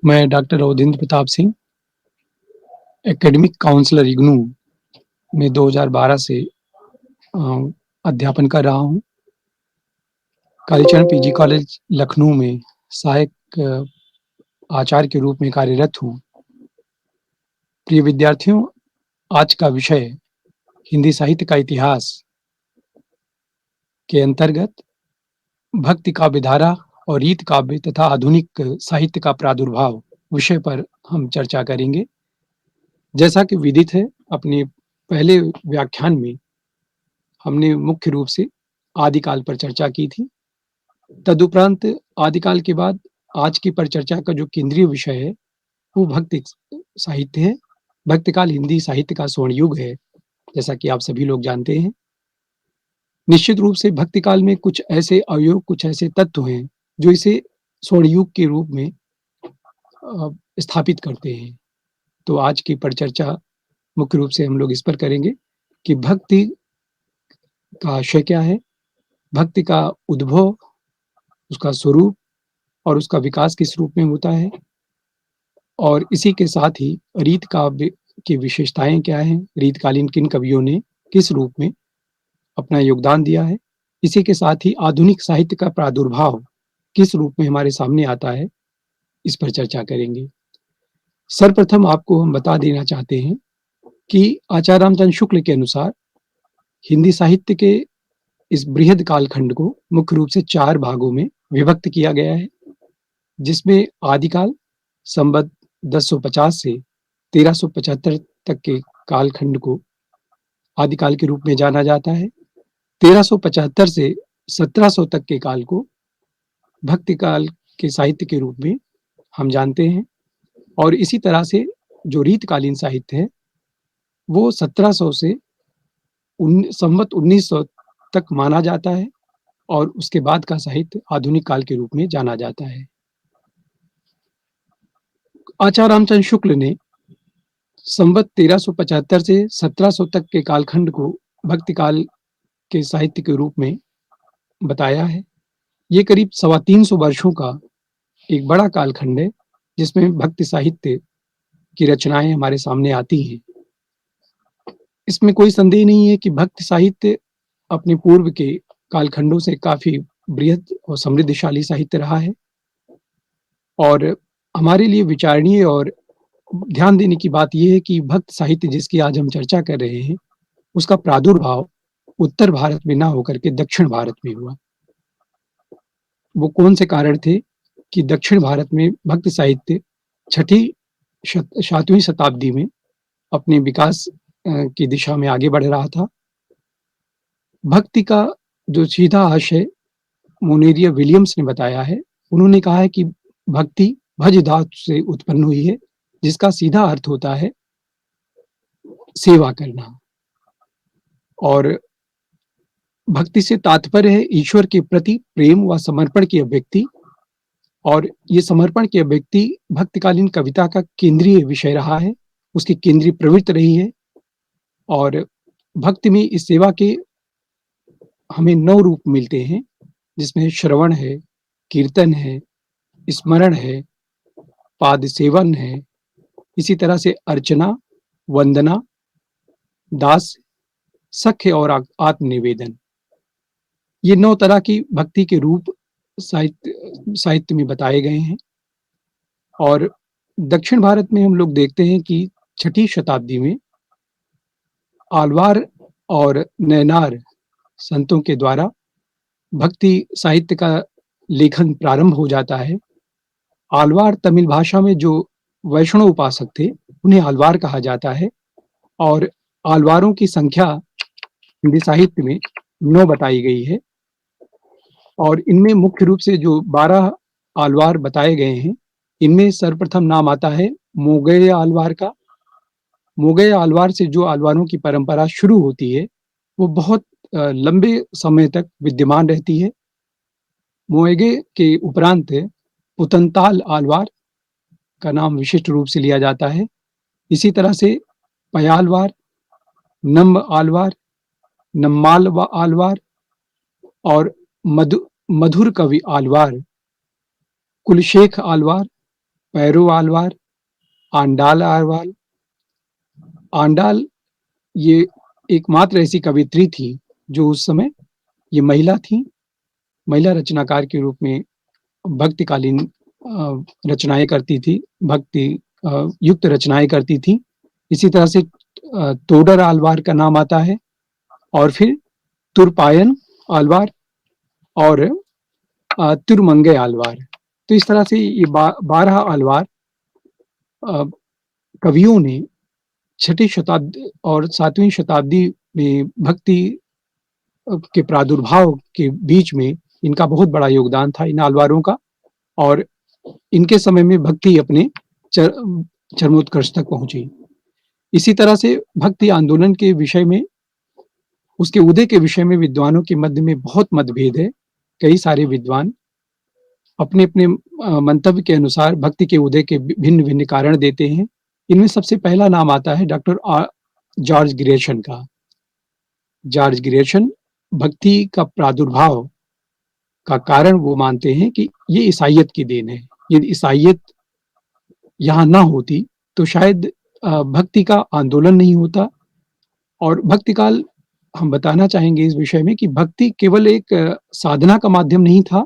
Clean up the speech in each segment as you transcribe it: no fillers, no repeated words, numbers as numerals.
मैं doctor Awadhendra Pratap Singh, academic counsellor IGNOU में 2012 से अध्यापन कर रहा हूँ। कालीचरण पीजी कॉलेज लखनऊ में सहायक आचार्य के रूप में कार्यरत हूँ। प्रिय विद्यार्थियों, आज का विषय हिंदी साहित्य का इतिहास के अंतर्गत भक्ति काव्य धारा और रीत काव्य तथा आधुनिक साहित्य का प्रादुर्भाव विषय पर हम चर्चा करेंगे। जैसा कि विदित है, अपने पहले व्याख्यान में हमने मुख्य रूप से आदिकाल पर चर्चा की थी। तदुपरांत आदिकाल के बाद आज की परिचर्चा का जो केंद्रीय विषय है वो भक्ति साहित्य है। भक्तिकाल हिंदी साहित्य का स्वर्ण युग है, जैसा कि आप सभी लोग जानते हैं। निश्चित रूप से भक्तिकाल में कुछ ऐसे अवयव, कुछ ऐसे तत्व हैं जो इसे स्वर्ण युग के रूप में स्थापित करते हैं। तो आज की परिचर्चा मुख्य रूप से हम लोग इस पर करेंगे कि भक्ति का आशय क्या है, भक्ति का उद्भव, उसका स्वरूप और उसका विकास किस रूप में होता है, और इसी के साथ ही रीत काव्य की विशेषताएं क्या हैं, रीतकालीन किन कवियों ने किस रूप में अपना योगदान दिया है। इसी के साथ ही आधुनिक साहित्य का प्रादुर्भाव किस रूप में हमारे सामने आता है, इस पर चर्चा करेंगे। सर्वप्रथम आपको हम बता देना चाहते हैं कि आचार्य रामचंद्र शुक्ल के अनुसार हिंदी साहित्य के इस बृहद कालखंड को मुख्य रूप से 4 भागों में विभक्त किया गया है, जिसमें आदिकाल संवत 1050 से 1375 तक के कालखंड को आदिकाल के रूप में जाना जाता है। 1375 से 1700 तक के काल को भक्ति काल के साहित्य के रूप में हम जानते हैं। और इसी तरह से जो रीतकालीन साहित्य है वो 1700 से संवत 1900 तक माना जाता है, और उसके बाद का साहित्य आधुनिक काल के रूप में जाना जाता है। आचार्य रामचंद्र शुक्ल ने संवत 1375 से 1700 तक के कालखंड को भक्ति काल के साहित्य के रूप में बताया है। ये करीब 325 वर्षों का एक बड़ा कालखंड है, जिसमें भक्ति साहित्य की रचनाएं हमारे सामने आती हैं। इसमें कोई संदेह नहीं है कि भक्ति साहित्य अपने पूर्व के कालखंडों से काफी बृहद और समृद्धशाली साहित्य रहा है, और हमारे लिए विचारणीय और ध्यान देने की बात यह है कि भक्त साहित्य जिसकी आज हम चर्चा कर रहे हैं, उसका प्रादुर्भाव उत्तर भारत में ना होकर के दक्षिण भारत में हुआ। वो कौन से कारण थे कि दक्षिण भारत में भक्त साहित्य 7वीं शताब्दी में अपने विकास की दिशा में आगे बढ़ रहा था। भक्ति का जो सीधा आशय मोनेरिया विलियम्स ने बताया है, उन्होंने कहा है कि भक्ति भज धातु से उत्पन्न हुई है, जिसका सीधा अर्थ होता है सेवा करना, और भक्ति से तात्पर्य है ईश्वर के प्रति प्रेम व समर्पण की अभिव्यक्ति। और ये समर्पण की अभिव्यक्ति भक्तिकालीन कविता का केंद्रीय विषय रहा है, उसकी केंद्रीय प्रवृत्ति रही है। और भक्ति में इस सेवा के हमें 9 रूप मिलते हैं, जिसमें श्रवण है, कीर्तन है, स्मरण है, पाद सेवन है, इसी तरह से अर्चना, वंदना, दास, सख्य और आत्मनिवेदन। ये 9 तरह की भक्ति के रूप साहित्य में बताए गए हैं। और दक्षिण भारत में हम लोग देखते हैं कि 6ठी शताब्दी में आलवार और नैनार संतों के द्वारा भक्ति साहित्य का लेखन प्रारंभ हो जाता है। आलवार तमिल भाषा में जो वैष्णव उपासक थे, उन्हें आलवार कहा जाता है, और आलवारों की संख्या हिंदी साहित्य में 9 बताई गई है। और इनमें मुख्य रूप से जो 12 आलवार बताए गए हैं, इनमें सर्वप्रथम नाम आता है मोगय आलवार का। मोगय आलवार से जो आलवारों की परंपरा शुरू होती है, वो बहुत लंबे समय तक विद्यमान रहती है। मोएगे के उपरांत पुतंताल आलवार का नाम विशिष्ट रूप से लिया जाता है। इसी तरह से पयालवार, नम्ब आलवार, नम्माल आलवार और मधुर कवि आलवार, कुलशेख आलवार, पैरो आलवार, आंडाल आलवार। आंडाल ये एकमात्र ऐसी कवियत्री थी, जो उस समय ये महिला थीं, महिला रचनाकार के रूप में भक्तिकालीन रचनाएँ करती थी, भक्ति युक्त रचनाएँ करती थीं। इसी तरह से तोडर आलवार का नाम आता है और फिर तुरपायन आलवार और तिरुमंगई आलवार। तो इस तरह से ये 12 आलवार कवियों ने 6ठी शताब्दी और 7वीं शताब्दी में भक्ति के प्रादुर्भाव के बीच में इनका बहुत बड़ा योगदान था, इन आलवारों का। और इनके समय में भक्ति अपने चरमोत्कर्ष तक पहुंची। इसी तरह से भक्ति आंदोलन के विषय में, उसके उदय के विषय में विद्वानों के मध्य में बहुत मतभेद है। कई सारे विद्वान अपने-अपने मंतव्य के अनुसार भक्ति के उदय के भिन्न-भिन्न कारण देते हैं। इनमें सबसे पहला नाम आता है डॉक्टर जॉर्ज ग्रेशन का। जॉर्ज ग्रेशन भक्ति का प्रादुर्भाव का कारण वो मानते हैं कि ये ईसाइयत की देन है। यदि ईसाइयत यहाँ ना होती तो शायद भक्ति का आंदोलन नहीं होता। और भक्ति काल हम बताना चाहेंगे इस विषय में कि भक्ति केवल एक साधना का माध्यम नहीं था,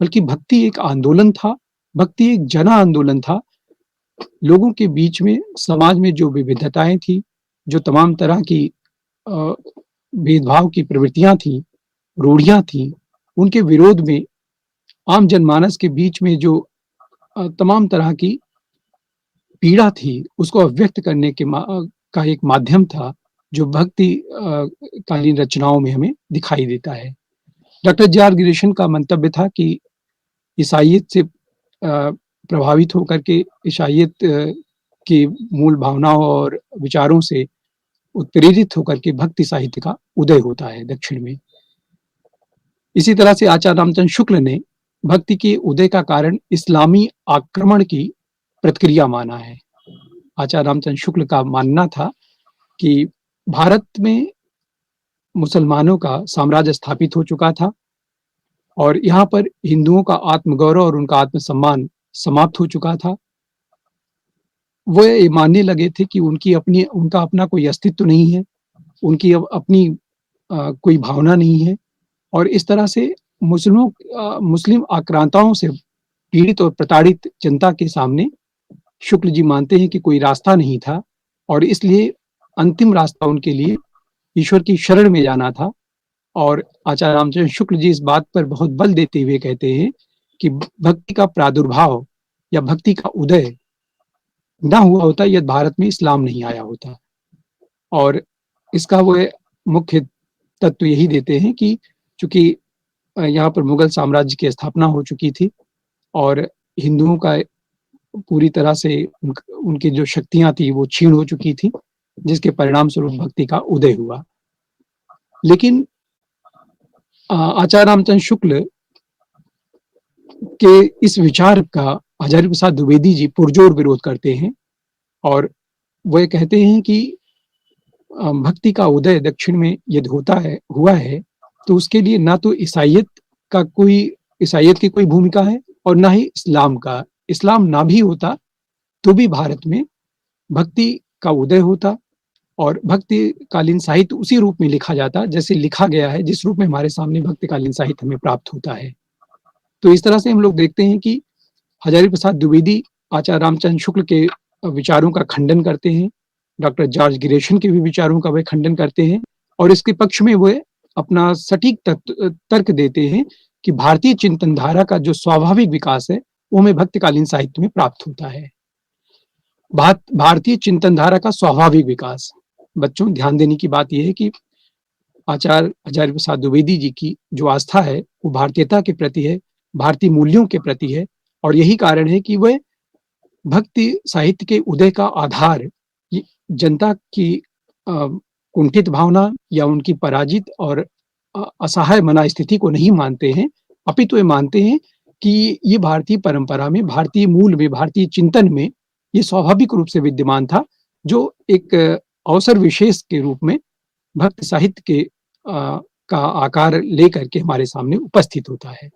बल्कि भक्ति एक आंदोलन था, भक्ति एक जन आंदोलन था। लोगों के बीच में, समाज में जो विविधताएँ थी, जो तमाम तरह की भेदभाव की प्रवृत्तियाँ थीं, रूढ़ियाँ थीं, उनके विरोध में आम जनमानस के बीच में जो तमाम तरह की पीड़ा थी, उसको अभिव्यक्त करने के का एक माध्यम था, जो भक्ति कालीन रचनाओं में हमें दिखाई देता है। डॉक्टर जॉर्ज ग्रेशन का मंतव्य था कि ईसाइयत से प्रभावित होकर के ईसाइयत की मूल भावनाओं और विचारों से उत्प्रेरित होकर के भक्ति साहित्य का उदय होता है दक्षिण में। इसी तरह से आचार्य रामचंद्र शुक्ल ने भक्ति के उदय का कारण इस्लामी आक्रमण की प्रतिक्रिया माना है। आचार्य रामचंद्र शुक्ल का मानना था कि भारत में मुसलमानों का साम्राज्य स्थापित हो चुका था और यहाँ पर हिंदुओं का आत्मगौरव और उनका आत्मसम्मान समाप्त हो चुका था। वो ये मानने लगे थे कि उनका अपना कोई अस्तित्व नहीं है, उनकी अपनी कोई भावना नहीं है। और इस तरह से मुस्लिम आक्रांताओं से पीड़ित और प्रताड़ित जनता के सामने शुक्ल जी मानते हैं कि कोई रास्ता नहीं था और इसलिए अंतिम रास्ता उनके लिए ईश्वर की शरण में जाना था। और आचार्य रामचंद्र शुक्ल जी इस बात पर बहुत बल देते हुए कहते हैं कि भक्ति का प्रादुर्भाव या भक्ति का उदय ना हुआ होता यदि भारत में इस्लाम नहीं आया होता। और इसका वो मुख्य तत्व यही देते हैं कि चूंकि यहाँ पर मुगल साम्राज्य की स्थापना हो चुकी थी और हिंदुओं का पूरी तरह से उनकी जो शक्तियां थी वो क्षीण हो चुकी थी, जिसके परिणाम स्वरूप भक्ति का उदय हुआ। लेकिन आचार्य रामचंद्र शुक्ल के इस विचार का हजारी प्रसाद द्विवेदी जी पुरजोर विरोध करते हैं और वह कहते हैं कि भक्ति का उदय दक्षिण में यदि हुआ है तो उसके लिए ना तो ईसाइयत की कोई भूमिका है और ना ही इस्लाम का। इस्लाम ना भी होता तो भी भारत में भक्ति का उदय होता और भक्तिकालीन साहित्य उसी रूप में लिखा जाता जैसे लिखा गया है, जिस रूप में हमारे सामने भक्तिकालीन साहित्य हमें प्राप्त होता है। तो इस तरह से हम लोग देखते हैं कि हजारी प्रसाद द्विवेदी आचार्य रामचंद्र शुक्ल के विचारों का खंडन करते हैं, डॉक्टर जॉर्ज ग्रेशन के भी विचारों का वे खंडन करते हैं और इसके पक्ष में वे अपना सटीक तर्क देते हैं कि भारतीय चिंतन धारा का जो स्वाभाविक विकास है वो हमें भक्तिकालीन साहित्य में प्राप्त होता है। भारतीय चिंतन धारा का स्वाभाविक विकास, बच्चों ध्यान देने की बात यह है कि आचार्य हजारी प्रसाद द्विवेदी जी की जो आस्था है वो भारतीयता के प्रति है, भारतीय मूल्यों के प्रति है और यही कारण है कि वह भक्ति साहित्य के उदय का आधार जनता की कुंठित भावना या उनकी पराजित और असहाय मना स्थिति को नहीं मानते हैं, अपितु ये मानते हैं कि ये भारतीय परंपरा में, भारतीय मूल में, भारतीय चिंतन में ये स्वाभाविक रूप से विद्यमान था, जो एक अवसर विशेष के रूप में भक्ति साहित्य के का आकार लेकर के हमारे सामने उपस्थित होता है।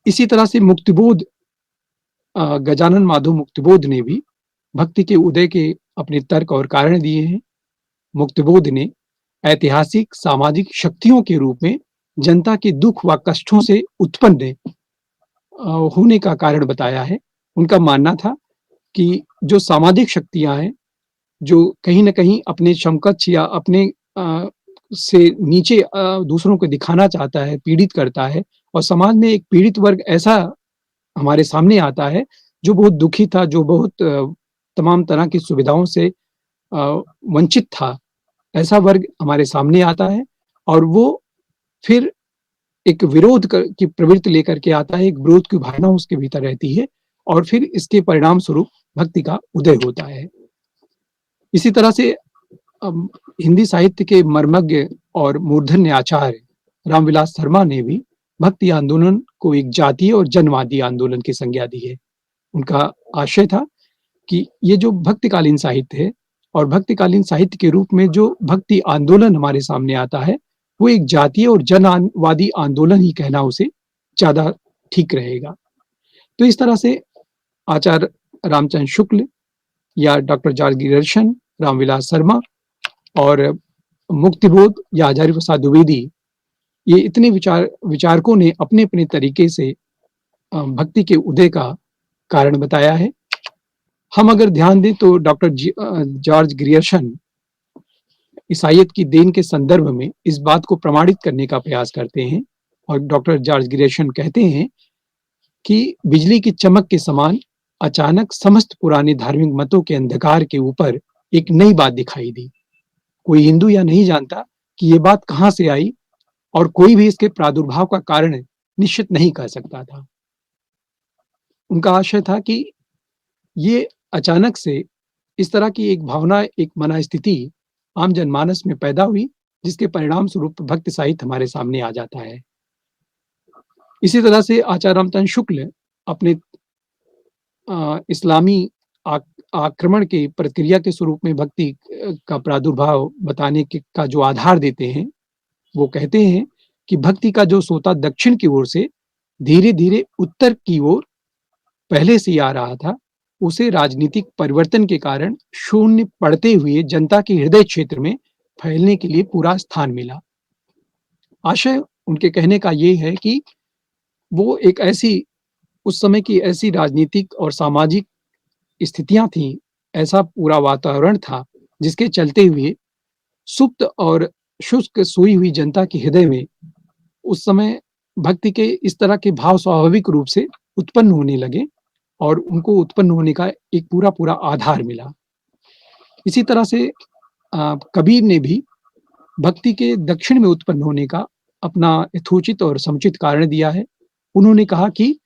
इसी तरह से मुक्तिबोध गजानन माधव मुक्तिबोध ने भी भक्ति के उदय के अपने तर्क और कारण दिए हैं। मुक्तिबोध ने ऐतिहासिक सामाजिक शक्तियों के रूप में जनता के दुख व कष्टों से उत्पन्न होने का कारण बताया है। उनका मानना था कि जो सामाजिक शक्तियां हैं, जो कहीं न कहीं अपने समकक्ष या अपने से नीचे दूसरों को दिखाना चाहता है, पीड़ित करता है, और समाज में एक पीड़ित वर्ग ऐसा हमारे सामने आता है, जो बहुत दुखी था, जो बहुत तमाम तरह की सुविधाओं से वंचित था। ऐसा वर्ग हमारे सामने आता है और वो फिर एक विरोध की प्रवृत्ति लेकर के आता है, एक विरोध की भावना उसके भीतर रहती है और फिर इसके परिणाम स्वरूप भक्ति का उदय होता है। इसी तरह से हिंदी साहित्य के मर्मज्ञ और मूर्धन्य आचार्य रामविलास शर्मा ने भी भक्ति आंदोलन को एक जातीय और जनवादी आंदोलन की संज्ञा दी है। उनका आशय था कि ये जो भक्तिकालीन साहित्य है और भक्तिकालीन साहित्य के रूप में जो भक्ति आंदोलन हमारे सामने आता है, वो एक जातीय और जनवादी आंदोलन ही कहना उसे ज़्यादा ठीक रहेगा। तो इस तरह से आचार्य रामचंद्र शुक्ल या doctor George Gierson, Ramvilas Sharma और मुक्तिबोध या हजारी प्रसाद द्विवेदी, ये इतने विचारकों ने अपने-अपने तरीके से भक्ति के उदय का कारण बताया है। हम अगर ध्यान दें तो डॉक्टर जॉर्ज ग्रियर्सन ईसाइयत की देन के संदर्भ में इस बात को प्रमाणित करने का प्रयास करते हैं और डॉक्टर जॉर्ज ग्रियर्सन कहते हैं कि बिजली की चमक के समान अचानक समस्त पुराने धार्मिक मतों के अंधकार के ऊपर एक नई बात दिखाई दी। कोई हिंदू यह नहीं जानता कि ये बात कहाँ से आई और कोई भी इसके प्रादुर्भाव का कारण निश्चित नहीं कर सकता था। उनका आशय था कि ये अचानक से इस तरह की एक भावना, एक मनःस्थिति आम जनमानस में पैदा हुई, जिसके परिणाम स्वरूप भक्ति साहित्य हमारे सामने आ जाता है। इसी तरह से आचार्य रामचंद्र शुक्ल अपने इस्लामी आक्रमण की प्रक्रिया के स्वरूप में भक्ति का प्रादुर्भाव बताने का जो आधार देते हैं, वो कहते हैं कि भक्ति का जो सोता दक्षिण की ओर से धीरे-धीरे उत्तर की ओर पहले से ही आ रहा था, उसे राजनीतिक परिवर्तन के कारण शून्य पड़ते हुए जनता के हृदय क्षेत्र में फैलने के लिए पूरा स्थान मिला। आशय उनके कहने का ये है कि वो एक ऐसी उस समय की ऐसी राजनीतिक और सामाजिक स्थितियां थीं, ऐसा पूरा वातावरण था, जिसके चलते हुए सुप्त और शुष्क सोई हुई जनता के हृदय में उस समय भक्ति के इस तरह के भाव स्वाभाविक रूप से उत्पन्न होने लगे और उनको उत्पन्न होने का एक पूरा आधार मिला। इसी तरह से कबीर ने भी भक्ति के दक्षिण में उत्पन्न होने का अपना यथोचित और समुचित कारण दिया है। उन्होंने कहा कि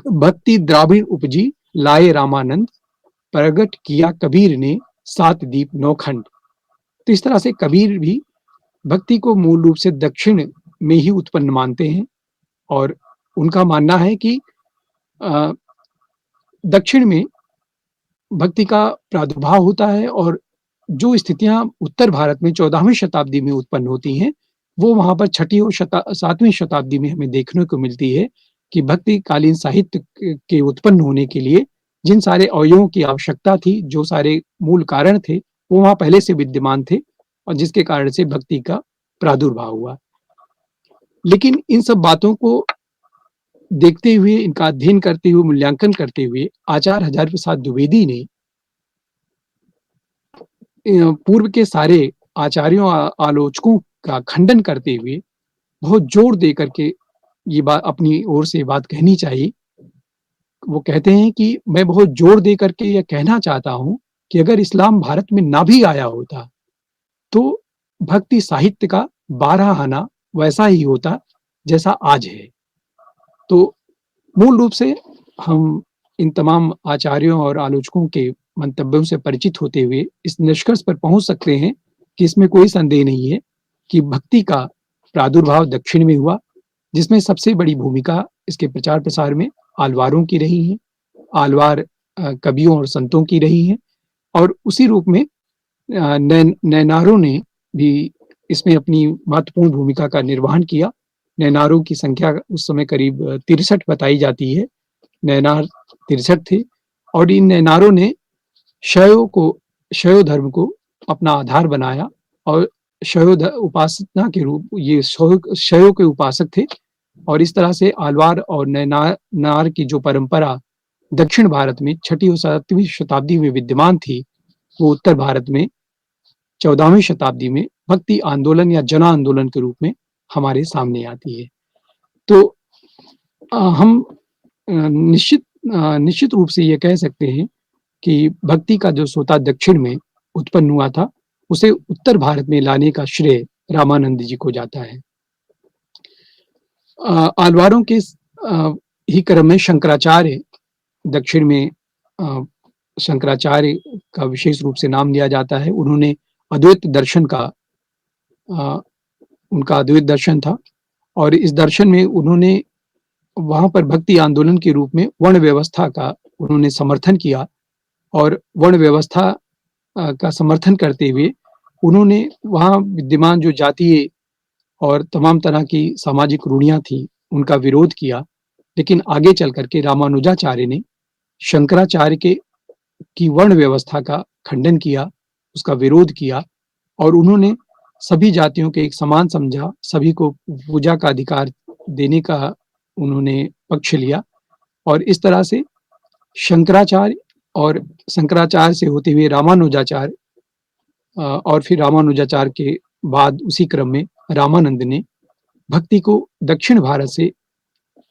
भक्ति द्राविण उपजी लाए रामानंद, प्रगट किया कबीर ने 7 दीप 9 खंड। तो इस तरह से कबीर भी भक्ति को मूल रूप से दक्षिण में ही उत्पन्न मानते हैं और उनका मानना है कि दक्षिण में भक्ति का प्रादुर्भाव होता है और जो स्थितियां उत्तर भारत में 14वीं शताब्दी में उत्पन्न होती हैं, वो वहां पर 6वीं और 7वीं शताब्दी में हमें देखने को मिलती है कि भक्तिकालीन साहित्य के उत्पन्न होने के लिए जिन सारे अवयवों की आवश्यकता थी, जो सारे मूल कारण थे, वो वहां पहले से विद्यमान थे और जिसके कारण से भक्ति का प्रादुर्भाव हुआ। लेकिन इन सब बातों को देखते हुए, इनका अध्ययन करते हुए, मूल्यांकन करते हुए आचार्य हजारी प्रसाद द्विवेदी ने पूर्व के सारे आचार्यों आलोचकों का खंडन करते हुए बहुत जोर दे करके ये बात अपनी ओर से बात कहनी चाहिए। वो कहते हैं कि मैं बहुत जोर दे करके यह कहना चाहता हूं कि अगर इस्लाम भारत में ना भी आया होता तो भक्ति साहित्य का 12 आना वैसा ही होता जैसा आज है। तो मूल रूप से हम इन तमाम आचार्यों और आलोचकों के मंतव्यों से परिचित होते हुए इस निष्कर्ष पर पहुंच सकते हैं कि इसमें कोई संदेह नहीं है कि भक्ति का प्रादुर्भाव दक्षिण में हुआ, जिसमें सबसे बड़ी भूमिका इसके प्रचार प्रसार में आलवारों की रही है। आलवार कवियों और संतों की रही है और उसी रूप में नैनारों ने भी इसमें अपनी महत्वपूर्ण भूमिका का निर्वहन किया। नैनारों की संख्या उस समय करीब 63 बताई जाती है नैनार 63 थे और इन नैनारों ने शैव धर्म को अपना आधार बनाया और उपासना के रूप ये शैव के उपासक थे और इस तरह से आलवार और नैनार की जो परंपरा दक्षिण भारत में 6वीं और 7वीं शताब्दी में विद्यमान थी, वो उत्तर भारत में 14वीं शताब्दी में भक्ति आंदोलन या जन आंदोलन के रूप में हमारे सामने आती है। तो हम निश्चित रूप से ये कह सकते हैं कि भक्ति का जो सोता दक्षिण में उत्पन्न हुआ था, उसे उत्तर भारत में लाने का श्रेय रामानंद जी को जाता है। आलवारों के ही क्रम में शंकराचार्य दक्षिण में शंकराचार्य का विशेष रूप से नाम लिया जाता है। उन्होंने अद्वैत दर्शन का उनका अद्वैत दर्शन था और इस दर्शन में उन्होंने वहाँ पर भक्ति आंदोलन के रूप में वर्ण व्यवस्था का उन्होंने समर्थन किया और वर्ण व्यवस्था का समर्थन करते हुए उन्होंने वहाँ विद्यमान जो जातीय और तमाम तरह की सामाजिक रूढ़ियाँ थी, उनका विरोध किया। लेकिन आगे चल कर के रामानुजाचार्य ने शंकराचार्य की वर्ण व्यवस्था का खंडन किया, उसका विरोध किया और उन्होंने सभी जातियों के एक समान समझा, सभी को पूजा का अधिकार देने का उन्होंने पक्ष लिया और इस तरह से शंकराचार्य और शंकराचार्य से होते हुए रामानुजाचार्य और फिर रामानुजाचार्य के बाद उसी क्रम में रामानंद ने भक्ति को दक्षिण भारत से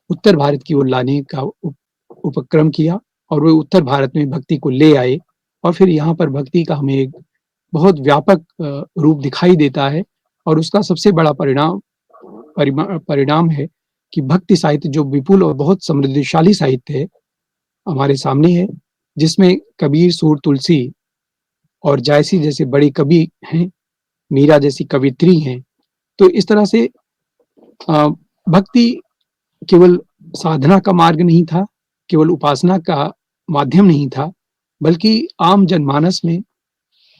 उत्तर भारत की ओर लाने का उपक्रम किया और वो उत्तर भारत में भक्ति को ले आए और फिर यहाँ पर भक्ति का हमें एक बहुत व्यापक रूप दिखाई देता है और उसका सबसे बड़ा परिणाम है कि भक्ति साहित्य जो विपुल और बहुत समृद्धशाली साहित्य है हमारे सामने है, जिसमें कबीर, सूर, तुलसी और जायसी जैसे बड़े कवि हैं, मीरा जैसी कवित्री हैं। तो इस तरह से भक्ति केवल साधना का मार्ग नहीं था, केवल उपासना का माध्यम नहीं था, बल्कि आम जनमानस में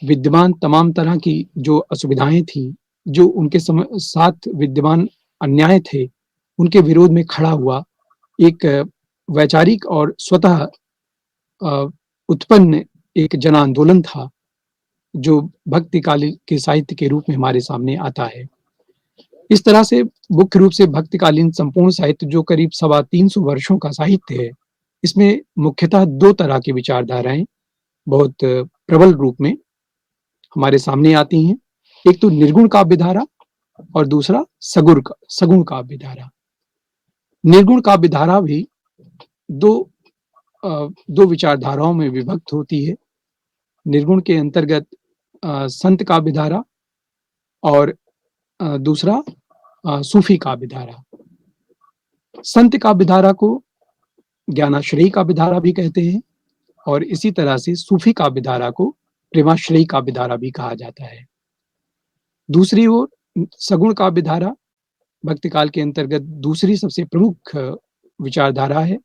विद्यमान तमाम तरह की जो असुविधाएं थी, जो उनके साथ विद्यमान अन्याय थे, उनके विरोध में खड़ा हुआ एक वैचारिक और स्वतः उत्पन्न एक जन आंदोलन था, जो भक्ति काल के साहित्य के रूप में हमारे सामने आता है। इस तरह से मुख्य रूप से भक्तिकालीन संपूर्ण साहित्य जो करीब 350 वर्षों का साहित्य है, इसमें मुख्यतः 2 तरह की विचारधाराएं बहुत प्रबल रूप में हमारे सामने आती हैं। एक तो निर्गुण काव्य धारा और दूसरा सगुण काव्य धारा। निर्गुण काव्य धारा भी दो विचारधाराओं में विभक्त होती है। निर्गुण के अंतर्गत संत काव्य धारा और दूसरा सूफी काव्य धारा। संत काव्य धारा को ज्ञानाश्रयी काव्य धारा भी कहते हैं और इसी तरह से सूफी काव्य धारा को प्रेमाश्रयी काव्य धारा भी कहा जाता है। दूसरी ओर सगुण काव्य धारा भक्ति काल के अंतर्गत दूसरी सबसे प्रमुख विचारधारा है।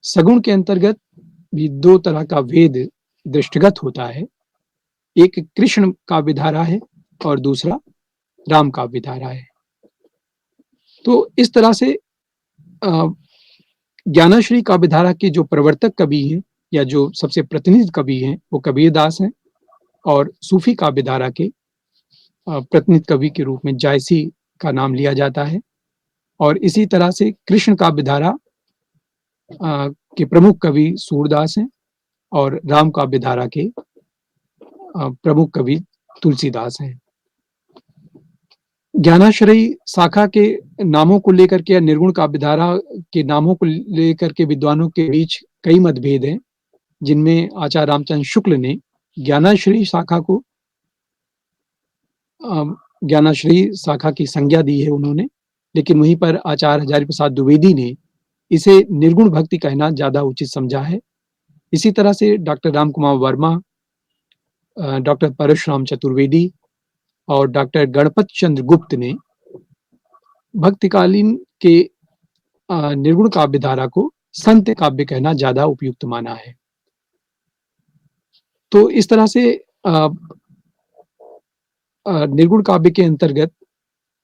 सगुण के अंतर्गत भी 2 तरह का वेद दृष्टिगत होता है। एक कृष्ण काव्य धारा है और दूसरा राम काव्य धारा है। तो इस तरह से ज्ञानाश्रयी काव्य धारा के जो प्रवर्तक कवि हैं या जो सबसे प्रतिनिधि कवि हैं वो कबीरदास हैं और सूफी काव्य धारा के प्रतिनिधि कवि के रूप में जायसी का नाम लिया जाता है और इसी तरह से कृष्ण काव्य धारा के प्रमुख कवि सूरदास हैं और राम काव्य धारा के प्रमुख कवि तुलसीदास हैं। ज्ञानाश्रयी शाखा के नामों को लेकर के या निर्गुण काव्य धारा के नामों को लेकर के विद्वानों के बीच कई मतभेद हैं, जिनमें आचार्य रामचंद्र शुक्ल ने ज्ञानाश्रयी शाखा की संज्ञा दी है उन्होंने, लेकिन वहीं पर आचार्य हजारी प्रसाद द्विवेदी ने इसे निर्गुण भक्ति कहना ज्यादा उचित समझा है। इसी तरह से डॉक्टर राम कुमार वर्मा, डॉक्टर परशुराम चतुर्वेदी और डॉक्टर गणपत चंद्र गुप्त ने भक्तिकालीन के निर्गुण काव्य धारा को संत काव्य कहना ज्यादा उपयुक्त माना है। तो इस तरह से निर्गुण काव्य के अंतर्गत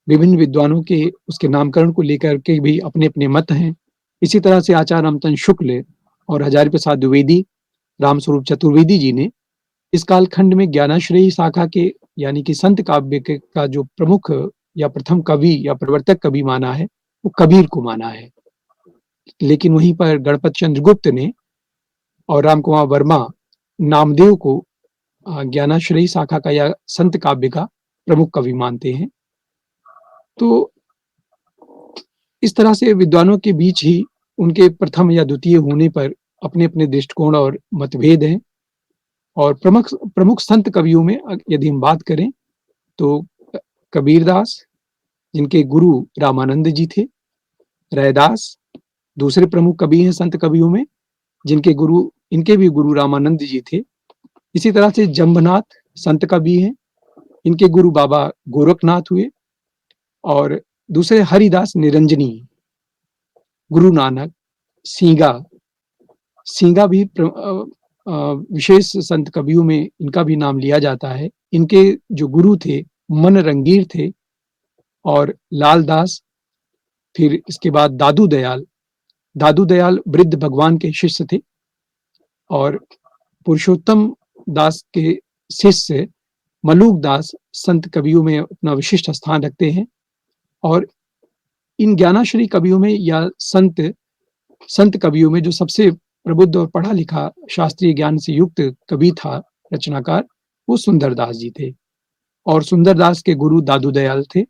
विभिन्न विद्वानों के उसके नामकरण को लेकर के भी अपने अपने मत हैं। इसी तरह से आचार्य रामचंद्र शुक्ल और हजारी प्रसाद द्विवेदी, रामस्वरूप चतुर्वेदी जी ने इस कालखंड में ज्ञानाश्रयी शाखा के यानी कि संत काव्य का जो प्रमुख या प्रथम कवि या प्रवर्तक कवि माना है, वो कबीर को माना है। लेकिन वहीं पर गणपत चंद्र गुप्त ने और राम कुमार वर्मा नामदेव को ज्ञानाश्रयी शाखा का या संत काव्य का प्रमुख कवि मानते हैं। तो इस तरह से विद्वानों के बीच ही उनके प्रथम या द्वितीय होने पर अपने-अपने दृष्टिकोण और मतभेद हैं। और प्रमुख प्रमुख संत कवियों में यदि हम बात करें तो कबीरदास, जिनके गुरु रामानंद जी थे, रैदास दूसरे प्रमुख कवि हैं संत कवियों में, इनके भी गुरु रामानंद जी थे। इसी तरह से जंबनाथ संत कवि हैं, इनके गुरु बाबा गोरखनाथ हुए। और दूसरे हरिदास निरंजनी, गुरु नानक, सींगा भी विशेष संत कवियों में इनका भी नाम लिया जाता है। इनके जो गुरु थे मन रंगीर थे और लालदास, फिर इसके बाद दादू दयाल वृद्ध भगवान के शिष्य थे और पुरुषोत्तम दास के शिष्य मलूक दास संत कवियों में अपना विशिष्ट स्थान रखते हैं। और इन ज्ञानाश्रयी कवियों में या संत कवियों में जो सबसे प्रबुद्ध और पढ़ा लिखा शास्त्रीय ज्ञान से युक्त कवि था, रचनाकार, वो सुंदरदास जी थे। और सुंदरदास के गुरु दादू दयाल थे।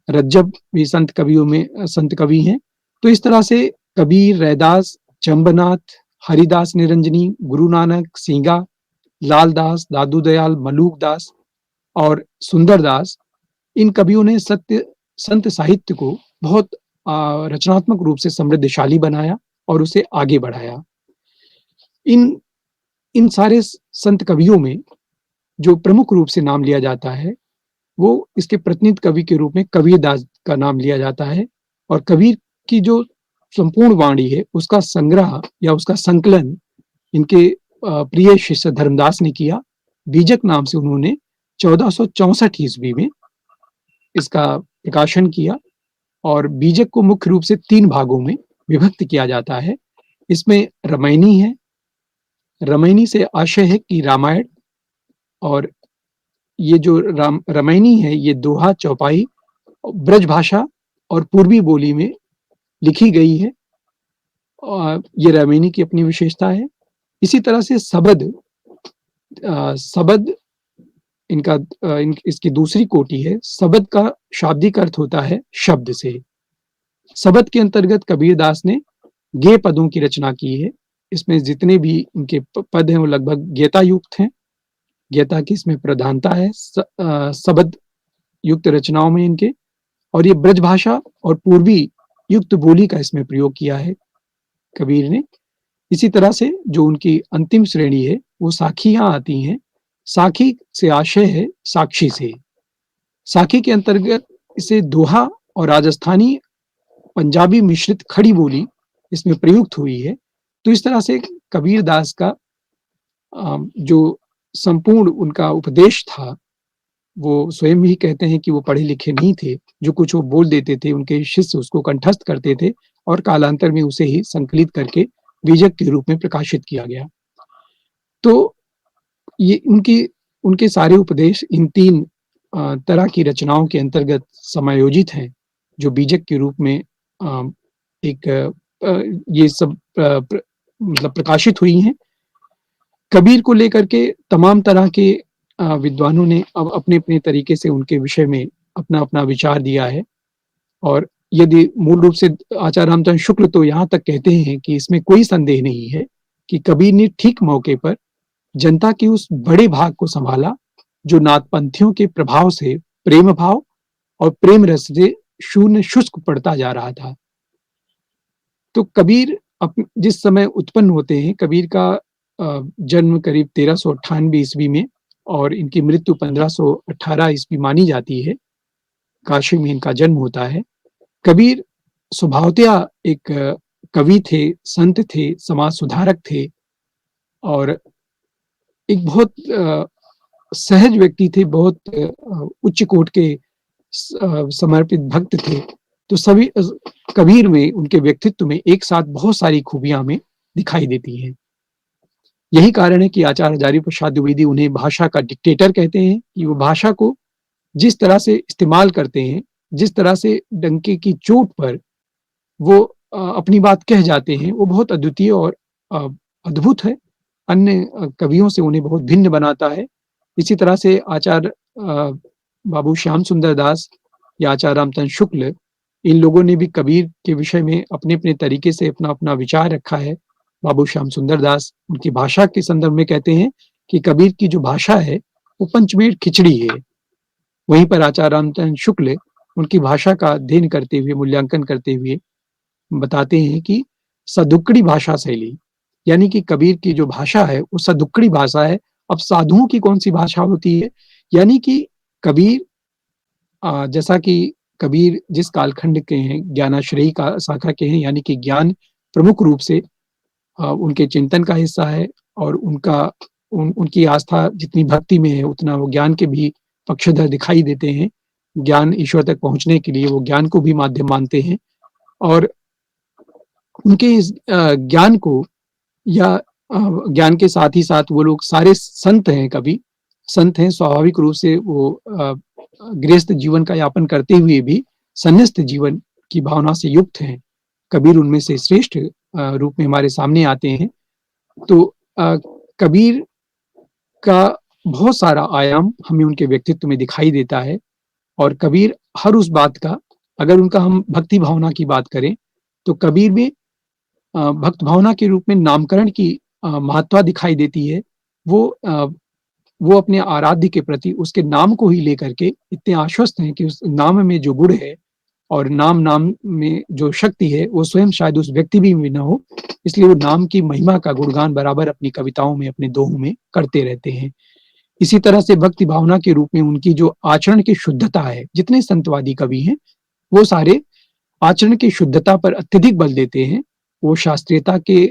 रज्जब भी संत कवियों में संत कवि हैं। तो इस तरह से कबीर, रैदास, जंबनाथ, हरिदास निरंजनी, गुरु नानक, सींगा, लालदास, दादू दयाल, मलूक दास और सुंदरदास, इन कवियों ने संत साहित्य को बहुत रचनात्मक रूप से समृद्धशाली बनाया और उसे आगे बढ़ाया। इन सारे संत कवियों में जो प्रमुख रूप से नाम लिया जाता है, वो इसके प्रतिनिधि कवि के रूप में कबीरदास का नाम लिया जाता है। और कबीर की जो संपूर्ण वाणी है, उसका संग्रह या उसका संकलन इनके प्रिय शिष्य धर्मदास ने किया। बीजक नाम से उन्होंने 1464 ईस्वी में इसका प्रकाशन किया। और बीजक को मुख्य रूप से 3 भागों में विभक्त किया जाता है। इसमें रामायणी है। रामायणी से आशय है कि रामायण, और ये जो रामायणी है, ये दोहा, चौपाई, ब्रज भाषा और पूर्वी बोली में लिखी गई है। ये रामायणी की अपनी विशेषता है। इसी तरह से सबद इसकी दूसरी कोटि है। सबद का शाब्दिक अर्थ होता है शब्द से। सबद के अंतर्गत कबीरदास ने गेय पदों की रचना की है। इसमें जितने भी इनके पद हैं वो लगभग गीता युक्त हैं। गीता की इसमें प्रधानता है सबद युक्त रचनाओं में इनके। और ये ब्रज भाषा और पूर्वी युक्त बोली का इसमें प्रयोग किया है कबीर ने। इसी तरह से जो उनकी अंतिम श्रेणी है वो साखियां आती हैं। साखी से आशय है साक्षी से। साखी के अंतर्गत इसे दोहा और राजस्थानी पंजाबी मिश्रित खड़ी बोली इसमें प्रयुक्त हुई है। तो इस तरह से कबीरदास का जो संपूर्ण उनका उपदेश था, वो स्वयं ही कहते हैं कि वो पढ़े लिखे नहीं थे। जो कुछ वो बोल देते थे, उनके शिष्य उसको कंठस्थ करते थे और कालांतर में उसे ही संकलित करके बीजक के रूप में प्रकाशित किया गया। तो ये उनके सारे उपदेश इन 3 तरह की रचनाओं के अंतर्गत समायोजित हैं, जो बीजक के रूप में ये सब मतलब प्रकाशित हुई हैं। कबीर को लेकर के तमाम तरह के विद्वानों ने अब अपने-अपने तरीके से उनके विषय में अपना-अपना विचार दिया है। और यदि मूल रूप से आचार्य रामचंद्र शुक्ल तो यहाँ तक कहते हैं कि इसमें कोई संदेह नहीं है कि कबीर ने ठीक मौके पर जनता के उस बड़े भाग को संभाला जो नाथपंथियों के प्रभाव से प्रेम भाव और प्रेम रस से शून्य शुष्क पड़ता जा रहा था। तो कबीर जिस समय उत्पन्न होते हैं, कबीर का जन्म करीब 1398 ईस्वी में और इनकी मृत्यु 1518 ईस्वी मानी जाती है। काशी में इनका जन्म होता है। कबीर स्वभावतया एक कवि थे, संत थे, समाज सुधारक थे और एक बहुत सहज व्यक्ति थे, बहुत उच्च कोटि के समर्पित भक्त थे। तो कबीर में, उनके व्यक्तित्व में एक साथ बहुत सारी खूबियां हमें दिखाई देती हैं। यही कारण है कि आचार्य हजारी प्रसाद द्विवेदी उन्हें भाषा का डिक्टेटर कहते हैं, कि वो भाषा को जिस तरह से इस्तेमाल करते हैं, जिस तरह से डंके की चोट पर वो अपनी बात कह जाते हैं, वो बहुत अद्वितीय और अ, अद्भुत है। अन्य कवियों से उन्हें बहुत भिन्न बनाता है। इसी तरह से आचार्य बाबू श्याम सुंदर दास या आचार्य रामचंद्र शुक्ल, इन लोगों ने भी कबीर के विषय में अपने-अपने तरीके से अपना-अपना विचार रखा है। बाबू श्याम सुंदर दास उनकी भाषा के संदर्भ में कहते हैं कि कबीर की जो भाषा है, वो पंचमेल खिचड़ी है। वहीं पर आचार्य रामचंद्र शुक्ल उनकी भाषा का अध्ययन करते हुए, मूल्यांकन करते हुए बताते हैं कि सदुक्कड़ी भाषा शैली, यानी कि कबीर की जो भाषा है वो सदुक्कड़ी भाषा है। अब साधुओं की कौन-सी भाषा होती है? यानी कि कबीर जैसा कि कबीर जिस कालखंड के हैं, ज्ञानाश्रयी का शाखा के हैं, यानी कि ज्ञान प्रमुख रूप से उनके चिंतन का हिस्सा है, और उनकी आस्था जितनी भक्ति में है, उतना वो ज्ञान के भी पक्षधर दिखाई देते हैं। ज्ञान ईश्वर तक पहुँचने के लिए वो ज्ञान को भी माध्यम मानते हैं, और उनके इस ज्ञान को या ज्ञान के साथ ही साथ वो लोग सारे संत हैं, कवि संत हैं। स्वाभाविक रूप से वो गृहस्थ जीवन का यापन करते हुए भी सन्यस्त जीवन की भावना से युक्त हैं। कबीर उनमें से श्रेष्ठ रूप में हमारे सामने आते हैं। तो कबीर का बहुत सारा आयाम हमें उनके व्यक्तित्व में दिखाई देता है, और कबीर हर उस बात का, अगर उनका हम भक्ति भावना की बात करें, तो कबीर में भक्त भावना के रूप में नामकरण की महत्ता दिखाई देती है। वो वो अपने आराध्य के प्रति उसके नाम को ही लेकर के इतने आश्वस्त हैं कि उस नाम में जो गुण है और नाम में जो शक्ति है, वो स्वयं शायद उस व्यक्ति भी में न हो, इसलिए वो नाम की महिमा का गुणगान बराबर अपनी कविताओं में, अपने दोहों में करते रहते हैं। इसी तरह से भक्ति भावना के रूप में उनकी जो आचरण की शुद्धता है, जितने संतवादी कवि हैं, वो सारे आचरण की शुद्धता पर अत्यधिक बल देते हैं। वो शास्त्रीयता के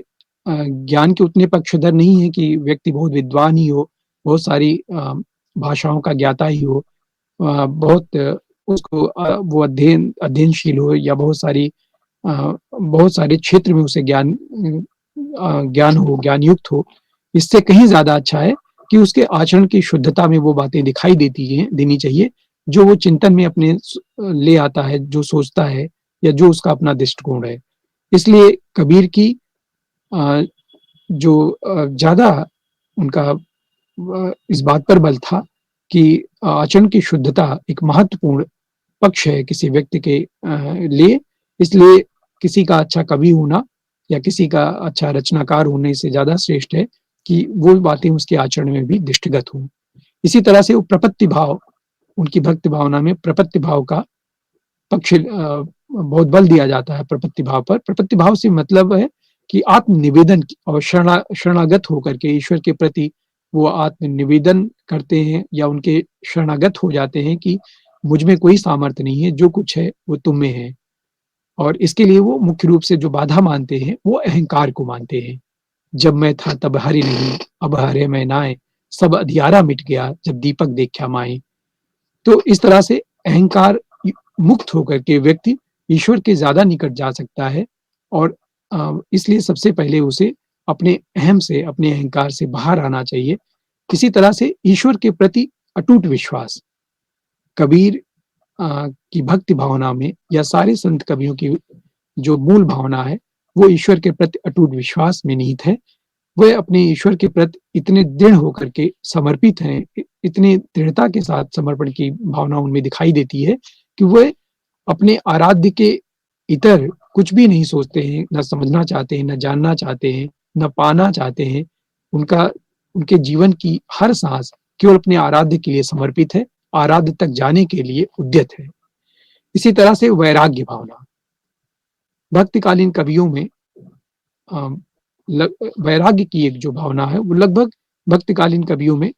ज्ञान के उतने पक्षधर नहीं है कि व्यक्ति बहुत विद्वान ही हो, बहुत सारी भाषाओं का ज्ञाता ही हो, बहुत उसको वो अध्ययनशील हो, या बहुत सारे क्षेत्र में उसे ज्ञान हो, ज्ञान युक्त हो। इससे कहीं ज़्यादा अच्छा है कि उसके आचरण की शुद्धता में वो बातें दिखाई देनी चाहिए, जो वो चिंतन में अपने ले आता है, जो सोचता है, या जो उसका अपना दृष्टिकोण है। इसलिए कबीर की जो ज़्यादा उनका इस बात पर बल था कि आचरण की शुद्धता एक महत्वपूर्ण पक्ष है किसी व्यक्ति के लिए। इसलिए किसी का अच्छा कवि होना या किसी का अच्छा रचनाकार होने से ज़्यादा श्रेष्ठ है कि वो बातें उसके आचरण में भी दृष्टिगत हों। इसी तरह से वो प्रपत्ति भाव, उनकी भक्ति भावना में प्रपत्ति भाव का पक्ष बहुत बल दिया जाता है प्रपत्ति भाव पर। प्रपत्ति भाव से मतलब है कि आत्मनिवेदन और शरणागत होकर के ईश्वर के प्रति वो आत्मनिवेदन करते हैं, या उनके शरणागत हो जाते हैं कि मुझ में कोई सामर्थ्य नहीं है, जो कुछ है वो तुम में है। और इसके लिए वो मुख्य रूप से जो बाधा मानते हैं, वो अहंकार को मानते हैं। जब मैं था तब हरि नहीं, अब हरे मैं नाए, सब अंधियारा मिट गया जब दीपक देखा माए। तो इस तरह से अहंकार मुक्त होकर के व्यक्ति ईश्वर के ज़्यादा निकट जा सकता है, और इसलिए सबसे पहले उसे अपने अहम से, अपने अहंकार से बाहर आना चाहिए। इसी तरह से ईश्वर के प्रति अटूट विश्वास, कबीर की भक्ति भावना में, या सारे संत कवियों की जो मूल भावना है, वो ईश्वर के प्रति अटूट विश्वास में निहित है। वे अपने ईश्वर के प्रति इतने दृढ़ होकर के समर्पित हैं, इतनी दृढ़ता के साथ समर्पण की भावना उनमें दिखाई देती है कि वे अपने आराध्य के इतर कुछ भी नहीं सोचते हैं, न समझना चाहते हैं, न जानना चाहते हैं, न पाना चाहते हैं। उनके जीवन की हर सांस केवल अपने आराध्य के लिए समर्पित है, आराध्य तक जाने के लिए उद्यत है। इसी तरह से वैराग्य भावना, भक्तिकालीन कवियों में वैराग्य की एक जो भावना है, वो लगभग भक्तिकालीन कवियों में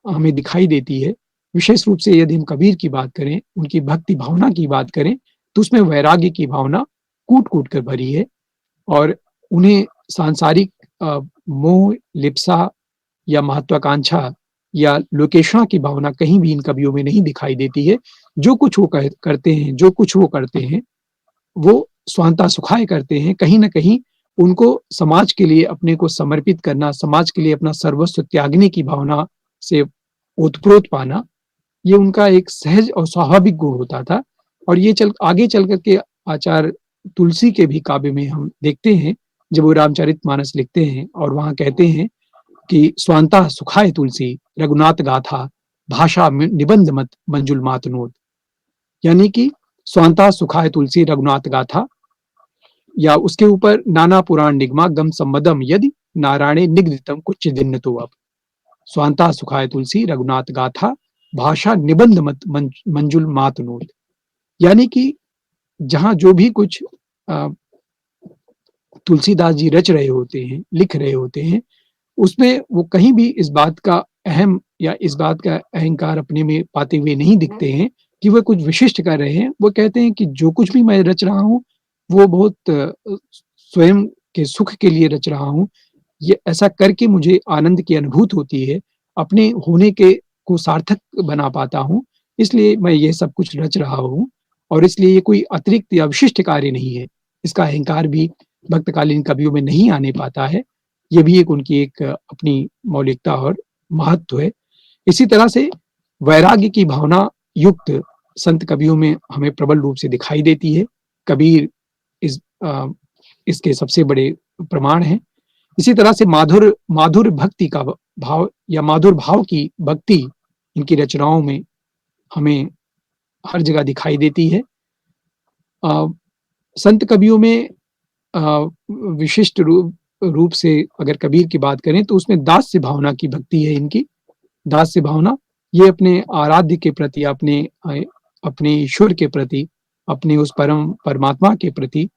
हमें दिखाई देती है। विशेष रूप से यदि हम कबीर की बात करें, उनकी भक्ति भावना की बात करें, तो उसमें वैराग्य की भावना कूट-कूट कर भरी है, और उन्हें सांसारिक मोह, लिप्सा या महत्वाकांक्षा या लोकेशना की भावना कहीं भी इन कवियों में नहीं दिखाई देती है। जो कुछ वो करते हैं, वो स्वांता सुखाय करते हैं, कहीं न कहीं उनको समाज के लिए अपने को समर्पित करना, समाज के लिए अपना सर्वस्व त्यागने की भावना से ओतप्रोत पाना, ये उनका एक सहज और स्वाभाविक गुण होता था। और ये आगे चल कर के आचार्य तुलसी के भी काव्य में हम देखते हैं, जब वो रामचरितमानस लिखते हैं और वहाँ कहते हैं कि स्वांतः सुखाय तुलसी रघुनाथ गाथा भाषा निबंध मत मंजुल मातनोद। यानी कि स्वांतः सुखाय तुलसी रघुनाथ गाथा, या उसके ऊपर नाना पुराण निगमा गम सम्मदम यदि नारायणे निगदितम कुछ दिन तो अब। स्वांतः सुखाय तुलसी रघुनाथ गाथा भाषा निबंध मत मंजुल मातनोद। यानी कि जहाँ जो भी कुछ तुलसीदास जी रच रहे होते हैं, लिख रहे होते हैं, उसमें वो कहीं भी इस बात का अहम या इस बात का अहंकार अपने में पाते हुए नहीं दिखते हैं कि वो कुछ विशिष्ट कर रहे हैं। वो कहते हैं कि जो कुछ भी मैं रच रहा हूँ, वो बहुत स्वयं के सुख के लिए रच रहा हूँ। ये ऐसा करके मुझे आनंद की अनुभूति होती है, अपने होने के को सार्थक बना पाता हूँ, इसलिए मैं ये सब कुछ रच रहा हूँ और इसलिए ये कोई अतिरिक्त या विशिष्ट कार्य नहीं है। इसका अहंकार भी भक्तकालीन कवियों में नहीं आने पाता है। ये भी एक उनकी एक अपनी मौलिकता और महत्व है। इसी तरह से वैराग्य की भावना युक्त संत कवियों में हमें प्रबल रूप से दिखाई देती है। कबीर इस इसके सबसे बड़े प्रमाण हैं। इसी तरह से माधुर माधुर भक्ति का भाव या माधुर भाव की भक्ति इनकी रचनाओं में हमें हर जगह दिखाई देती है। संत कवियों में विशिष्ट रूप से अगर कबीर की बात करें तो उसमें दास्य भावना की भक्ति है इनकी। दास्य भावना ये अपने आराध्य के प्रति, अपने ईश्वर के प्रति, अपने उस परमात्मा के प्रति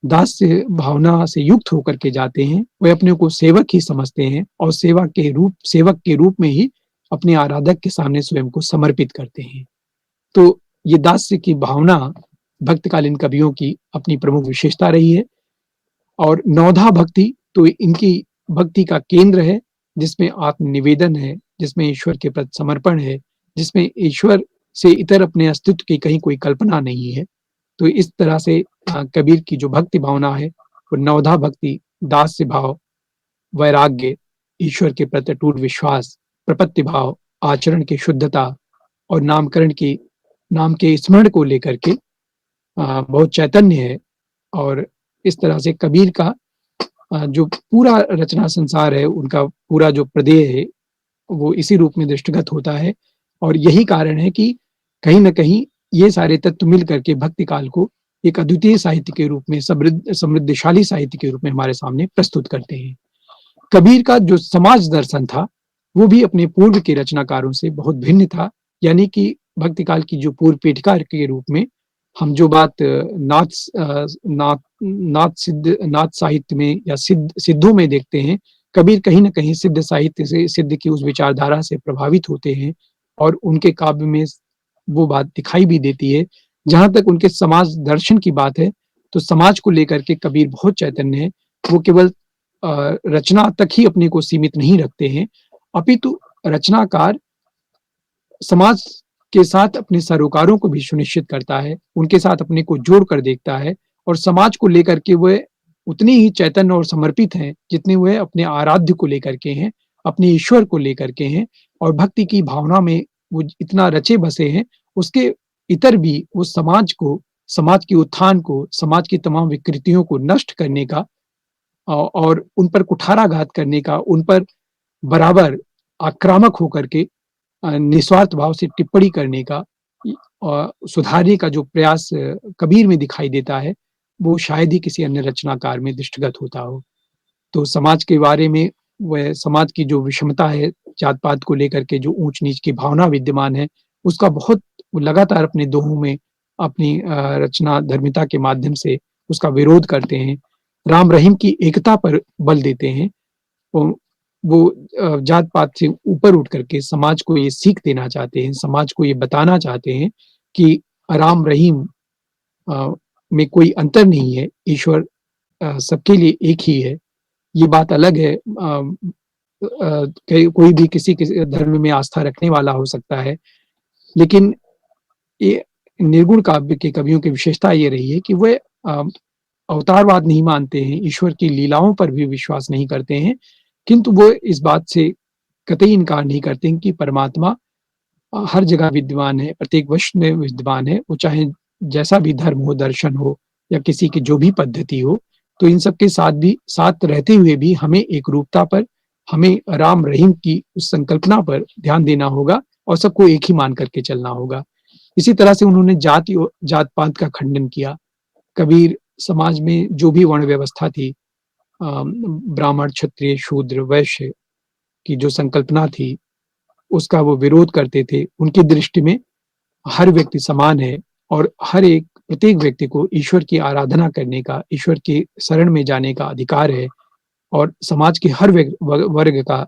दास्य भावना से युक्त होकर के जाते हैं। वे अपने को सेवक ही समझते हैं और सेवक के रूप में ही अपने आराधक के सामने स्वयं को समर्पित करते हैं। तो ये दास्य की भावना भक्तकालीन कवियों की अपनी प्रमुख विशेषता रही है। और नौधा भक्ति तो इनकी भक्ति का केंद्र है, जिसमें आत्मनिवेदन है, जिसमें ईश्वर के प्रति समर्पण है, जिसमें ईश्वर से इतर अपने अस्तित्व की कहीं कोई कल्पना नहीं है। तो इस तरह से कबीर की जो भक्ति भावना है वो नवधा भक्ति, दास्य भाव, वैराग्य, ईश्वर के प्रति अटूट विश्वास, प्रपत्ति भाव, आचरण की शुद्धता और नाम के स्मरण को लेकर के बहुत चैतन्य है। और इस तरह से कबीर का जो पूरा रचना संसार है, उनका पूरा जो प्रदेय है, वो इसी रूप में दृष्टिगत होता है। और यही कारण है कि कहीं न कहीं ये सारे तत्व मिल करके भक्ति काल को एक अद्वितीय साहित्य के रूप में, समृद्धशाली साहित्य के रूप में हमारे सामने प्रस्तुत करते हैं। कबीर का जो समाज दर्शन था, वो भी अपने पूर्व के रचनाकारों से बहुत भिन्न था। यानी कि भक्ति काल की जो पूर्व पीठिका के रूप में हम जो बात नाथ साहित्य में या सिद्धों में देखते हैं, कबीर कहीं न कहीं सिद्ध साहित्य से, सिद्ध की उस विचारधारा से प्रभावित होते हैं और उनके काव्य में वो बात दिखाई भी देती है। जहाँ तक उनके समाज दर्शन की बात है, तो समाज को लेकर के कबीर बहुत चैतन्य है। वो केवल रचना तक ही अपने को सीमित नहीं रखते हैं, अपितु रचनाकार समाज के साथ अपने सरोकारों को भी सुनिश्चित करता है, उनके साथ अपने को जोड़ कर देखता है और समाज को लेकर के वह उतने ही चैतन्य और समर्पित हैं, जितने वह अपने आराध्य को लेकर के हैं, अपने ईश्वर को लेकर के हैं। और भक्ति की भावना में वो इतना रचे बसे हैं, उसके इतर भी वो समाज के उत्थान को, समाज की तमाम विकृतियों को नष्ट करने का और उन पर कुठाराघात करने का, उन पर बराबर आक्रामक होकर के निस्वार्थ भाव से टिप्पणी करने का और सुधारने का जो प्रयास कबीर में दिखाई देता है, वो शायद ही किसी अन्य रचनाकार में दृष्टिगत होता हो। तो समाज के बारे में, वह समाज की जो विषमता है, जात-पात को लेकर के जो ऊंच-नीच की भावना विद्यमान है, उसका बहुत लगातार अपने दोहों में अपनी रचना धर्मिता के माध्यम से उसका विरोध करते हैं। राम रहीम की एकता पर बल देते हैं। वो जात-पात से ऊपर उठ करके समाज को ये सीख देना चाहते हैं, समाज को ये बताना चाहते हैं कि राम रहीम में कोई अंतर नहीं है, ईश्वर सबके लिए एक ही है। ये बात अलग है, कोई भी किसी धर्म में आस्था रखने वाला हो सकता है, लेकिन ये निर्गुण काव्य के कवियों की विशेषता ये रही है कि वह अ, अवतारवाद नहीं मानते हैं, ईश्वर की लीलाओं पर भी विश्वास नहीं करते हैं, किंतु वो इस बात से कतई इनकार नहीं करते हैं कि परमात्मा हर जगह विद्यमान है, प्रत्येक वस्तु में विद्यमान है, वो चाहे जैसा भी धर्म हो, दर्शन हो या किसी की जो भी पद्धति हो, तो इन सब के साथ रहते हुए भी हमें एकरूपता पर, हमें राम रहीम की उस संकल्पना पर ध्यान देना होगा और सबको एक ही मान करके चलना होगा। इसी तरह से उन्होंने जात-पात का खंडन किया। कबीर समाज में जो भी वर्ण व्यवस्था थी, ब्राह्मण, क्षत्रिय, शूद्र, वैश्य की जो संकल्पना थी, उसका वो विरोध करते थे। उनकी दृष्टि में हर व्यक्ति समान है और हर एक प्रत्येक व्यक्ति को ईश्वर की आराधना करने का, ईश्वर की शरण में जाने का अधिकार है और समाज के हर वर्ग का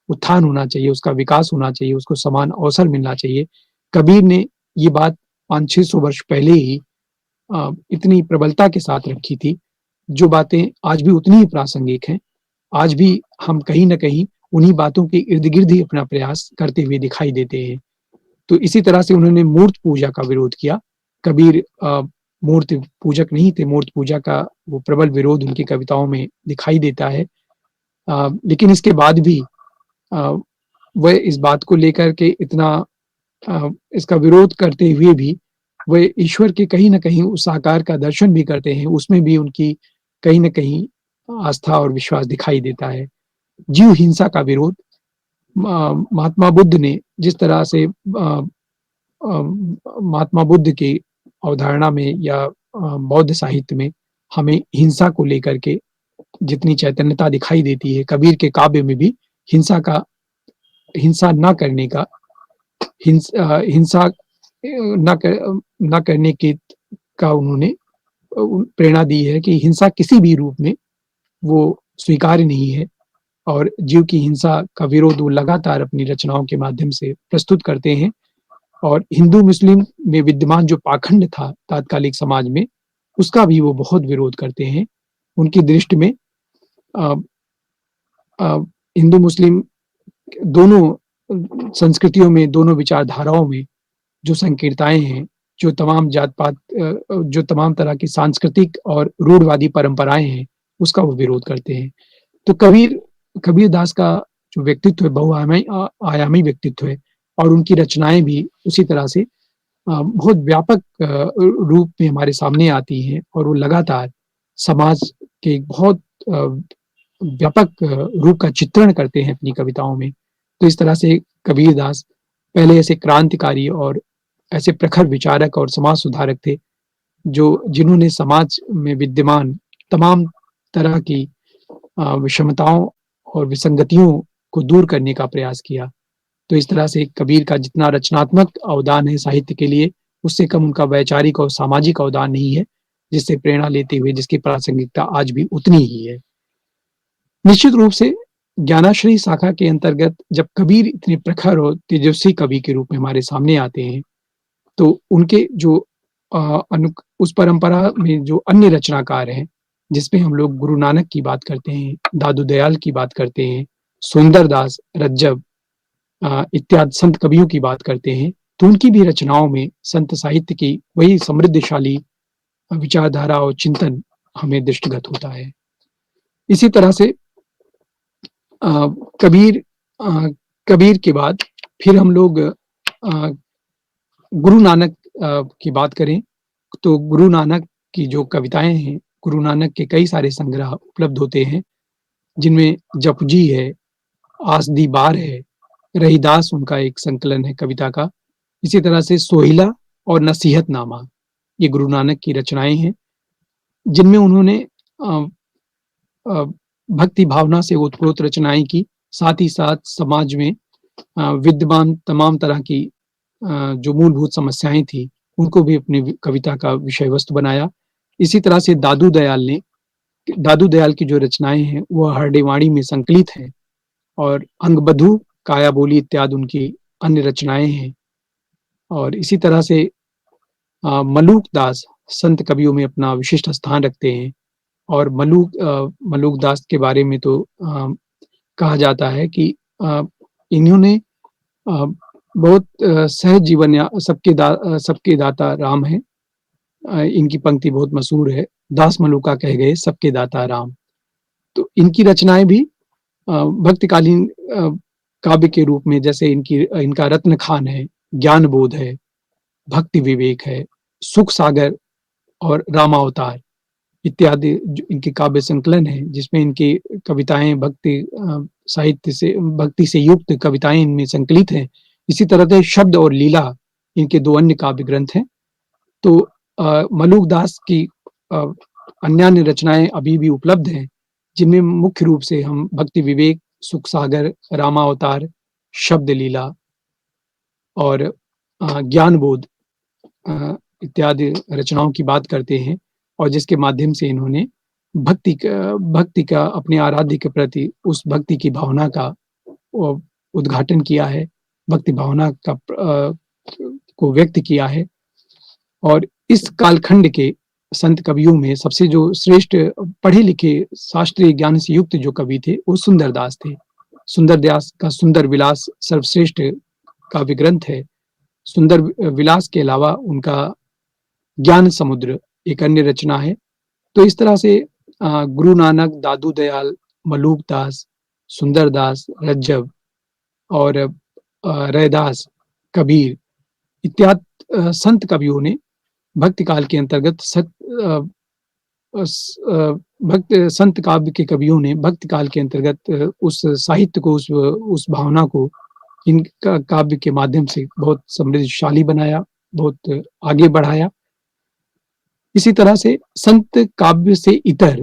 उत्थान होना चाहिए, उसका विकास होना चाहिए, उसको समान अवसर मिलना चाहिए। कबीर ने ये बात 500-600 वर्ष पहले ही इतनी प्रबलता के साथ रखी थी, जो बातें आज भी उतनी ही प्रासंगिक हैं। आज भी हम कहीं न कहीं उन्हीं बातों के इर्द-गिर्द ही अपना प्रयास करते हुए दिखाई देते हैं। तो इसी तरह से उन्होंने मूर्त पूजा का विरोध किया। कबीर मूर्ति पूजक नहीं थे, मूर्त पूजा का वो प्रबल विरोध उनकी कविताओं में दिखाई देता है। लेकिन इसके बाद भी अ, वह इस बात को लेकर के इतना इसका विरोध करते हुए भी वे ईश्वर के कहीं न कहीं उस आकार का दर्शन भी करते हैं, उसमें भी उनकी कहीं न कहीं आस्था और विश्वास दिखाई देता है। जीव हिंसा का विरोध, महात्मा बुद्ध ने जिस तरह से महात्मा बुद्ध की अवधारणा में या बौद्ध साहित्य में हमें हिंसा को लेकर के जितनी चैतन्यता दिखाई देती है, कबीर के काव्य में भी हिंसा ना करने का, हिंसा न करने की का उन्होंने प्रेरणा दी है कि हिंसा किसी भी रूप में वो स्वीकार्य नहीं है और जीव की हिंसा का विरोध वो लगातार अपनी रचनाओं के माध्यम से प्रस्तुत करते हैं और हिंदू मुस्लिम में विद्यमान जो पाखंड था तात्कालिक समाज में, उसका भी वो बहुत विरोध करते हैं। उनकी दृष्टि में अ अ, हिंदू मुस्लिम दोनों संस्कृतियों में, दोनों विचारधाराओं में जो संकीर्णताएँ हैं, जो तमाम तरह की सांस्कृतिक और रूढ़वादी परंपराएँ हैं, उसका वो विरोध करते हैं। तो कबीर दास का जो व्यक्तित्व है आयामी व्यक्तित्व है और उनकी रचनाएँ भी उसी तरह से बहुत व्यापक रूप में हमारे सामने आती हैं और वो लगातार समाज के एक बहुत व्यापक रूप का चित्रण करते हैं अपनी कविताओं में। तो इस तरह से कबीर दास पहले ऐसे क्रांतिकारी और ऐसे प्रखर विचारक और समाज सुधारक थे, जिन्होंने समाज में विद्यमान तमाम तरह की विषमताओं और विसंगतियों को दूर करने का प्रयास किया। तो इस तरह से कबीर का जितना रचनात्मक अवदान है साहित्य के लिए, उससे कम उनका वैचारिक और सामाजिक अवदान नहीं है, जिससे प्रेरणा लेते हुए जिसकी प्रासंगिकता आज भी उतनी ही है। निश्चित रूप से ज्ञानाश्रयी शाखा के अंतर्गत जब कबीर इतने प्रखर और तेजस्वी कवि के रूप में हमारे सामने आते हैं, तो उनके जो उस परंपरा में जो अन्य रचनाकार हैं, जिसमें हम लोग गुरु नानक की बात करते हैं, दादू दयाल की बात करते हैं, सुंदर दास, रज्जब इत्यादि संत कवियों की बात करते हैं, तो उनकी भी रचनाओं में संत साहित्य की वही समृद्धशाली विचारधारा और चिंतन हमें दृष्टिगत होता है। इसी तरह से अ, कबीर अ, कबीर के बाद फिर हम लोग गुरु नानक की बात करें, तो गुरु नानक की जो कविताएँ हैं, गुरु नानक के कई सारे संग्रह उपलब्ध होते हैं, जिनमें जपुजी है, आस दी बार है, रहीदास उनका एक संकलन है कविता का। इसी तरह से सोहिला और नसीहतनामा, ये गुरु नानक की रचनाएँ हैं, जिनमें उन्होंने अ अ, भक्ति भावना से ओतप्रोत रचनाएँ की, साथ ही साथ समाज में विद्यमान तमाम तरह की जो मूलभूत समस्याएँ थी, उनको भी अपनी कविता का विषय वस्तु बनाया। इसी तरह से दादू दयाल की जो रचनाएँ हैं, वो हरडेवाणी में संकलित हैं और अंगबधू, काया बोली इत्यादि उनकी अन्य रचनाएँ हैं। और इसी तरह से मलूक दास संत कवियों में अपना विशिष्ट स्थान रखते हैं और मलूक दास के बारे में तो कहा जाता है कि अ, इन्होंने बहुत सहज जीवन या सबके दाता राम हैं, इनकी पंक्ति बहुत मशहूर है, दास मलुका कह गए सबके दाता राम। तो इनकी रचनाएँ भी भक्तिकालीन काव्य के रूप में, जैसे इनका रत्न खान है, ज्ञान बोध है, भक्ति विवेक है, सुख सागर और रामावतार इत्यादि जो इनके काव्य संकलन है, जिसमें इनकी कविताएँ साहित्य से भक्ति से युक्त कविताएँ इनमें संकलित हैं। इसी तरह से शब्द और लीला इनके 2 अन्य काव्य ग्रंथ हैं। तो मलुक दास की अन्य रचनाएँ अभी भी उपलब्ध हैं, जिनमें मुख्य रूप से हम भक्ति विवेक, सुख सागर, रामावतार, शब्द लीला और ज्ञान बोध इत्यादि रचनाओं की बात करते हैं, और जिसके माध्यम से इन्होंने भक्ति का अपने आराध्य के प्रति उस भक्ति की भावना का उद्घाटन किया है, भक्ति भावना को व्यक्त किया है। और इस कालखंड के संत कवियों में सबसे जो श्रेष्ठ पढ़े लिखे शास्त्रीय ज्ञान से युक्त जो कवि थे, वो सुंदरदास थे। सुंदरदास का सुंदर विलास सर्वश्रेष्ठ काव्य ग्रंथ है। सुंदर विलास के अलावा उनका ज्ञान समुद्र एक अन्य रचना है। तो इस तरह से गुरु नानक, दादू दयाल, मलुक दास, सुंदरदास, रज्जब और रैदास, कबीर इत्यादि संत कवियों ने भक्ति काल के अंतर्गत संत काव्य के कवियों ने भक्ति काल के अंतर्गत उस साहित्य को, उस भावना को इन काव्य के माध्यम से बहुत समृद्धशाली बनाया, बहुत आगे बढ़ाया। इसी तरह से संत काव्य से इतर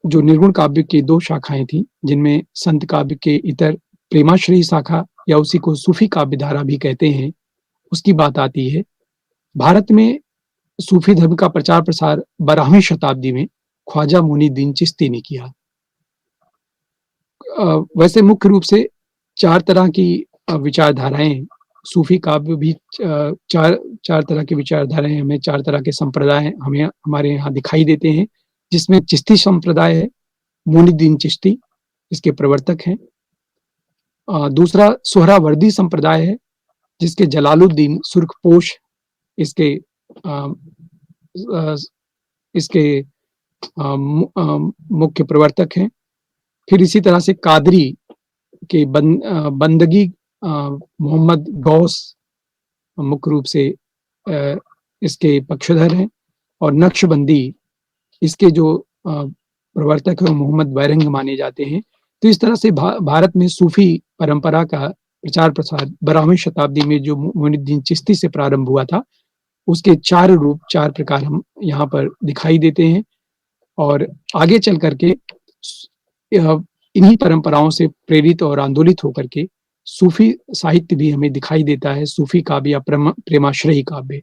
जो निर्गुण काव्य की 2 शाखाएं थी, जिनमें संत काव्य के इतर प्रेमाश्रयी शाखा या उसी को सूफी काव्य धारा भी कहते हैं, उसकी बात आती है। भारत में सूफी धर्म का प्रचार प्रसार 12वीं शताब्दी में ख्वाजा मोइनुद्दीन चिश्ती ने किया। वैसे मुख्य रूप से 4 तरह की विचारधाराएं, सूफी काव्य भी 4 तरह की विचारधाराएं, हमें 4 तरह के संप्रदाय हमें हमारे यहाँ दिखाई देते हैं, जिसमें चिश्ती संप्रदाय है, मोइनुद्दीन चिश्ती इसके प्रवर्तक हैं। दूसरा सोहरावर्दी संप्रदाय है, जिसके जलालुद्दीन सुर्खपोश इसके मुख्य प्रवर्तक हैं। फिर इसी तरह से कादरी के बंदगी मोहम्मद गौस मुख्य रूप से इसके पक्षधर हैं, और नक्शबंदी इसके जो प्रवर्तक है मोहम्मद बैरंग माने जाते हैं। तो इस तरह से भारत में सूफी परंपरा का प्रचार प्रसार 12वीं शताब्दी में जो मोइनुद्दीन चिश्ती से प्रारंभ हुआ था, उसके 4 रूप, 4 प्रकार हम यहाँ पर दिखाई देते हैं। और आगे चल करके इन्हीं परंपराओं से प्रेरित और आंदोलित होकर के सूफी साहित्य भी हमें दिखाई देता है, सूफी काव्य या प्रेमाश्रयी काव्य।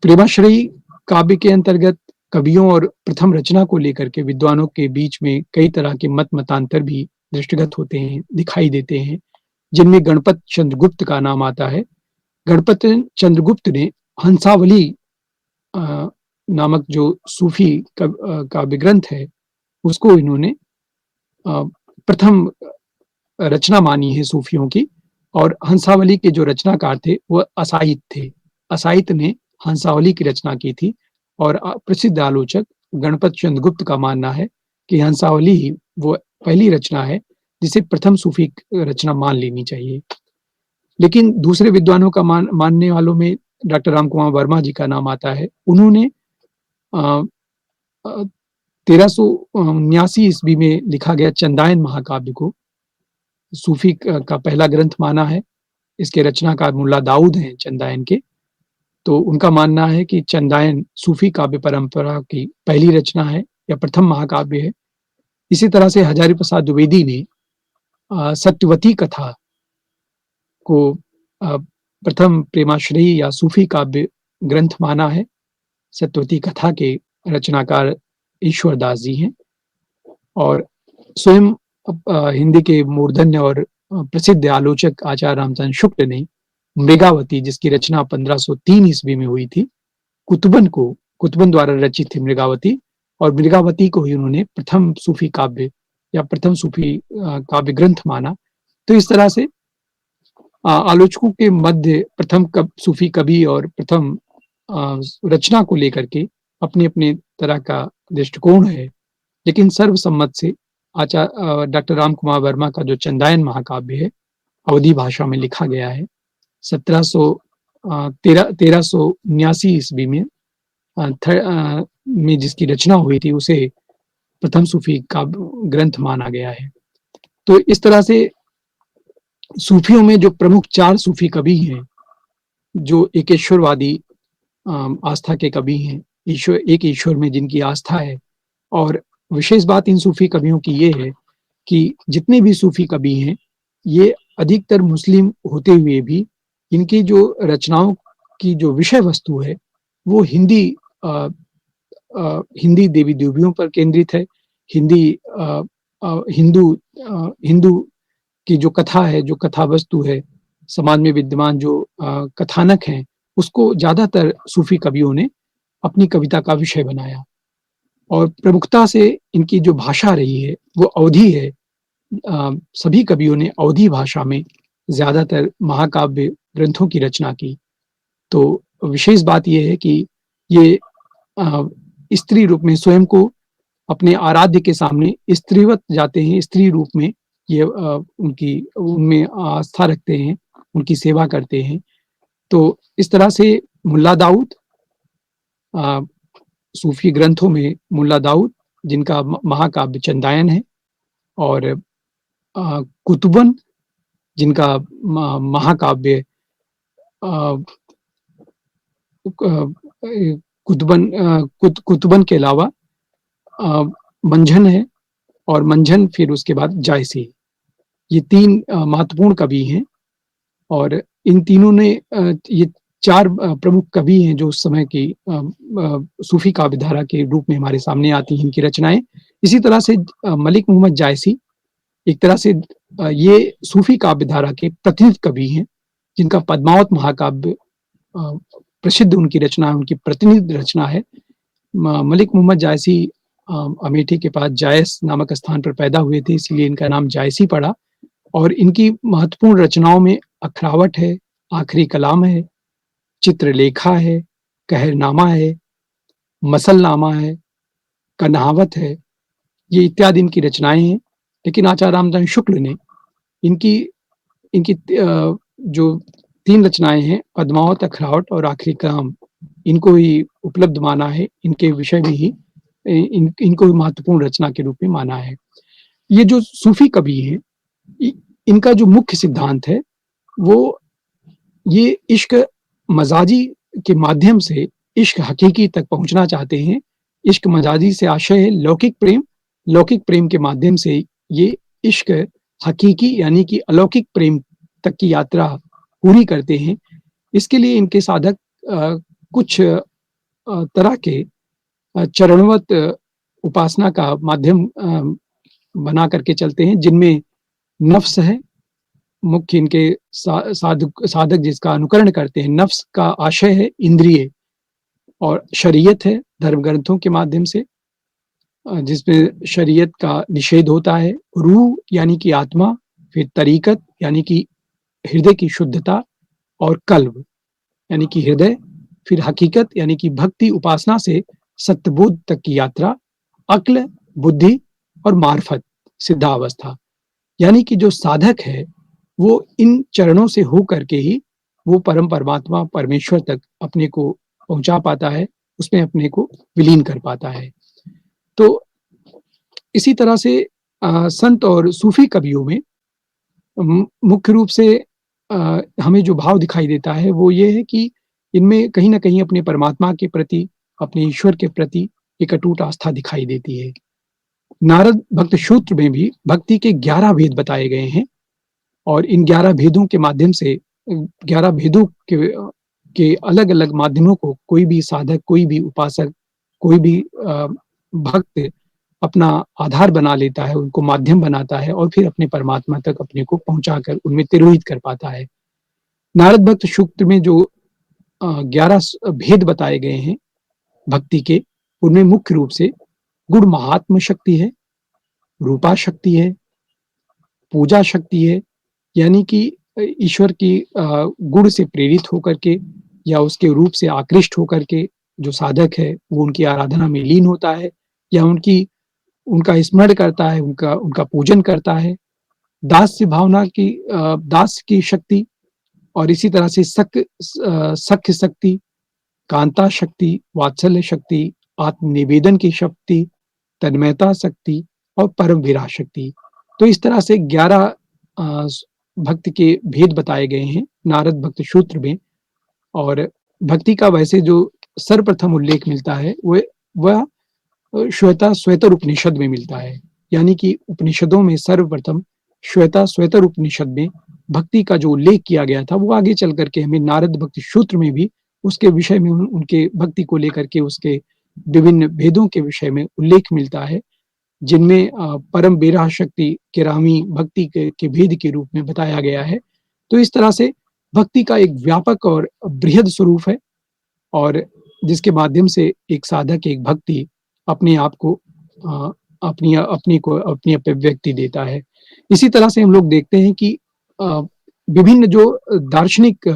प्रेमाश्रयी काव्य के अंतर्गत कवियों और प्रथम रचना को लेकर के विद्वानों के बीच में कई तरह के मतांतर भी दृष्टिगत होते हैं, दिखाई देते हैं, जिनमें गणपत चंद्रगुप्त का नाम आता है। गणपत चंद्रगुप्त ने हंसावली नामक जो सूफी काव्य ग्रंथ है, उसको इन्होंने प्रथम रचना मानी है सूफियों की। और हंसावली के जो रचनाकार थे वह असाइद थे। असाइद ने हंसावली की रचना की थी, और प्रसिद्ध आलोचक गणपत चंद्रगुप्त का मानना है कि हंसावली ही वो पहली रचना है जिसे प्रथम सूफी रचना मान लेनी चाहिए। लेकिन दूसरे विद्वानों का मानने वालों में डॉक्टर रामकुमार वर्मा जी का नाम आता है। उन्होंने 1379 ईस्वी में लिखा गया चंदायन महाकाव्य को सूफी का पहला ग्रंथ माना है। इसके रचनाकार मुल्ला दाऊद हैं चंदायन के। तो उनका मानना है कि चंदायन सूफी काव्य परंपरा की पहली रचना है या प्रथम महाकाव्य है। इसी तरह से हजारी प्रसाद द्विवेदी ने सत्यवती कथा को प्रथम प्रेमाश्रयी या सूफी काव्य ग्रंथ माना है। सत्यवती कथा के रचनाकार ईश्वरदास जी हैं, और स्वयं हिंदी के मूर्धन्य और प्रसिद्ध आलोचक आचार्य रामचंद्र शुक्ल ने मृगावती, जिसकी रचना 1503 ईस्वी में हुई थी, कुतुबन द्वारा रचित थी मृगावती, और मृगावती को ही उन्होंने प्रथम सूफी काव्य या प्रथम सूफी काव्य ग्रंथ माना। तो इस तरह से आलोचकों के मध्य प्रथम सूफी कवि और प्रथम रचना को लेकर के अपने-अपने तरह का दृष्टिकोण है। लेकिन सर्वसम्मत से डॉक्टर राम कुमार वर्मा का जो चंदायन महाकाव्य है, अवधी भाषा में लिखा गया है। 1379 ईस्वी में में जिसकी रचना हुई थी, उसे प्रथम सूफी काव्य ग्रंथ माना गया है। तो इस तरह से सूफियों में जो प्रमुख 4 सूफी कवि हैं, जो एकेश्वरवादी आस्था के कवि हैं, एक ईश्वर में जिनकी आस्था है। और विशेष बात इन सूफी कवियों की ये है कि जितने भी सूफी कवि हैं, ये अधिकतर मुस्लिम होते हुए भी इनकी जो रचनाओं की जो विषय वस्तु है, वो हिंदी देवी-देवियों पर केंद्रित है। हिंदू की जो कथा है, जो कथा वस्तु है, समाज में विद्यमान जो कथानक हैं, उसको ज़्यादातर सूफी कवियों ने अपनी कविता का विषय बनाया। और प्रमुखता से इनकी जो भाषा रही है, वो अवधी है। सभी कवियों ने अवधी भाषा में ज़्यादातर महाकाव्य ग्रंथों की रचना की। तो विशेष बात ये है कि ये स्त्री रूप में स्वयं को अपने आराध्य के सामने स्त्रीवत जाते हैं, स्त्री रूप में ये उनमें आस्था रखते हैं, उनकी सेवा करते हैं। तो इस तरह से मुल्ला दाऊद, सूफी ग्रंथों में मुल्ला दाऊद, जिनका महाकाव्य चंदायन है, और कुतुबन, जिनका महाकाव्य कुतुबन के अलावा मंझन है, और मंझन फिर उसके बाद जायसी। ये 3 महत्वपूर्ण कवि हैं, और इन तीनों ने ये 4 प्रमुख कवि हैं जो उस समय की सूफी काव्य धारा के रूप में हमारे सामने आती हैं इनकी रचनाएं। इसी तरह से मलिक मोहम्मद जायसी एक तरह से ये सूफी काव्य धारा के प्रतिनिधि कवि हैं, जिनका पद्मावत महाकाव्य प्रसिद्ध उनकी रचना है, उनकी प्रतिनिधि रचना है। मलिक मोहम्मद जायसी अमेठी के पास जायस नामक स्थान पर पैदा हुए थे, इसलिए इनका नाम जायसी पड़ा। और इनकी महत्वपूर्ण रचनाओं में अखरावट है, आखिरी कलाम है, चित्रलेखा है, कहरनामा है, मसलनामा है, कन्हावत है, ये इत्यादि इनकी रचनाएं हैं। लेकिन आचार्य रामचंद्र शुक्ल ने इनकी इनकी जो 3 रचनाएं हैं, पद्मावत, अखरावट और आखिरी कलाम, इनको ही उपलब्ध माना है, इनके विषय में ही इनको महत्वपूर्ण रचना के रूप में माना है। ये जो सूफी कवि हैं, इनका जो मुख्य सिद्धांत है, वो ये इश्क मजाजी के माध्यम से इश्क हकीकी तक पहुंचना चाहते हैं। इश्क मजाजी से आशय है लौकिक प्रेम, लौकिक प्रेम के माध्यम से ये इश्क हकीकी यानी कि अलौकिक प्रेम तक की यात्रा पूरी करते हैं। इसके लिए इनके साधक कुछ तरह के चरणवत उपासना का माध्यम बना करके चलते हैं, जिनमें नफ्स है मुख्य, इनके साधक जिसका अनुकरण करते हैं। नफ्स का आशय है इंद्रिय, और शरीयत है धर्म ग्रंथों के माध्यम से, जिसमें शरीयत का निषेध होता है। रूह यानी कि आत्मा, फिर तरीकत यानी कि हृदय की शुद्धता, और कल्ब यानी कि हृदय, फिर हकीकत यानी कि भक्ति उपासना से सत्यबोध तक की यात्रा, अक्ल, बुद्धि और मार्फत, सिद्धावस्था। यानी कि जो साधक है वो इन चरणों से हो करके ही वो परम परमात्मा परमेश्वर तक अपने को पहुंचा पाता है, उसमें अपने को विलीन कर पाता है। तो इसी तरह से संत और सूफी कवियों में मुख्य रूप से हमें जो भाव दिखाई देता है वो ये है कि इनमें कहीं ना कहीं अपने परमात्मा के प्रति, अपने ईश्वर के प्रति एक अटूट आस्था दिखाई देती है। नारद भक्त सूत्र में भी भक्ति के 11 भेद बताए गए हैं, और इन 11 भेदों के माध्यम से 11 भेदों के अलग अलग माध्यमों को कोई भी साधक, कोई भी उपासक, कोई भी भक्त अपना आधार बना लेता है, उनको माध्यम बनाता है, और फिर अपने परमात्मा तक अपने को पहुंचाकर उनमें तिरोहित कर पाता है। नारद भक्त सूक्त में जो 11 भेद बताए गए हैं भक्ति के, उनमें मुख्य रूप से गुण महात्म शक्ति है, रूपा शक्ति है, पूजा शक्ति है, यानी कि ईश्वर की गुण से प्रेरित होकर के या उसके रूप से आकृष्ट होकर के जो साधक है, वो उनकी आराधना में लीन होता है या उनका स्मरण करता है, उनका उनका पूजन करता है। दास्य भावना की दास की शक्ति और इसी तरह से सख्य शक्ति, कांता शक्ति, वात्सल्य शक्ति, आत्मनिवेदन की शक्ति, तन्मयता शक्ति और परम विराग शक्ति। तो इस तरह से 11 भक्ति के भेद बताए गए हैं नारद भक्ति सूत्र में। और भक्ति का वैसे जो सर्वप्रथम उल्लेख मिलता है वह श्वेतर उपनिषद में मिलता है। यानी कि उपनिषदों में सर्वप्रथम श्वेतर उपनिषद में भक्ति का जो उल्लेख किया गया था, वो आगे चल करके हमें नारद भक्ति सूत्र में भी उसके विषय में उनके भक्ति को लेकर के उसके विभिन्न भेदों के विषय में उल्लेख मिलता है, जिनमें परम विराग शक्ति केरामी भक्ति के भेद के रूप में बताया गया है। तो इस तरह से भक्ति का एक व्यापक और बृहद स्वरूप है और जिसके माध्यम से एक साधक, एक भक्ति अपने आप को अपनी अभिव्यक्ति देता है। इसी तरह से हम लोग देखते हैं कि विभिन्न जो दार्शनिक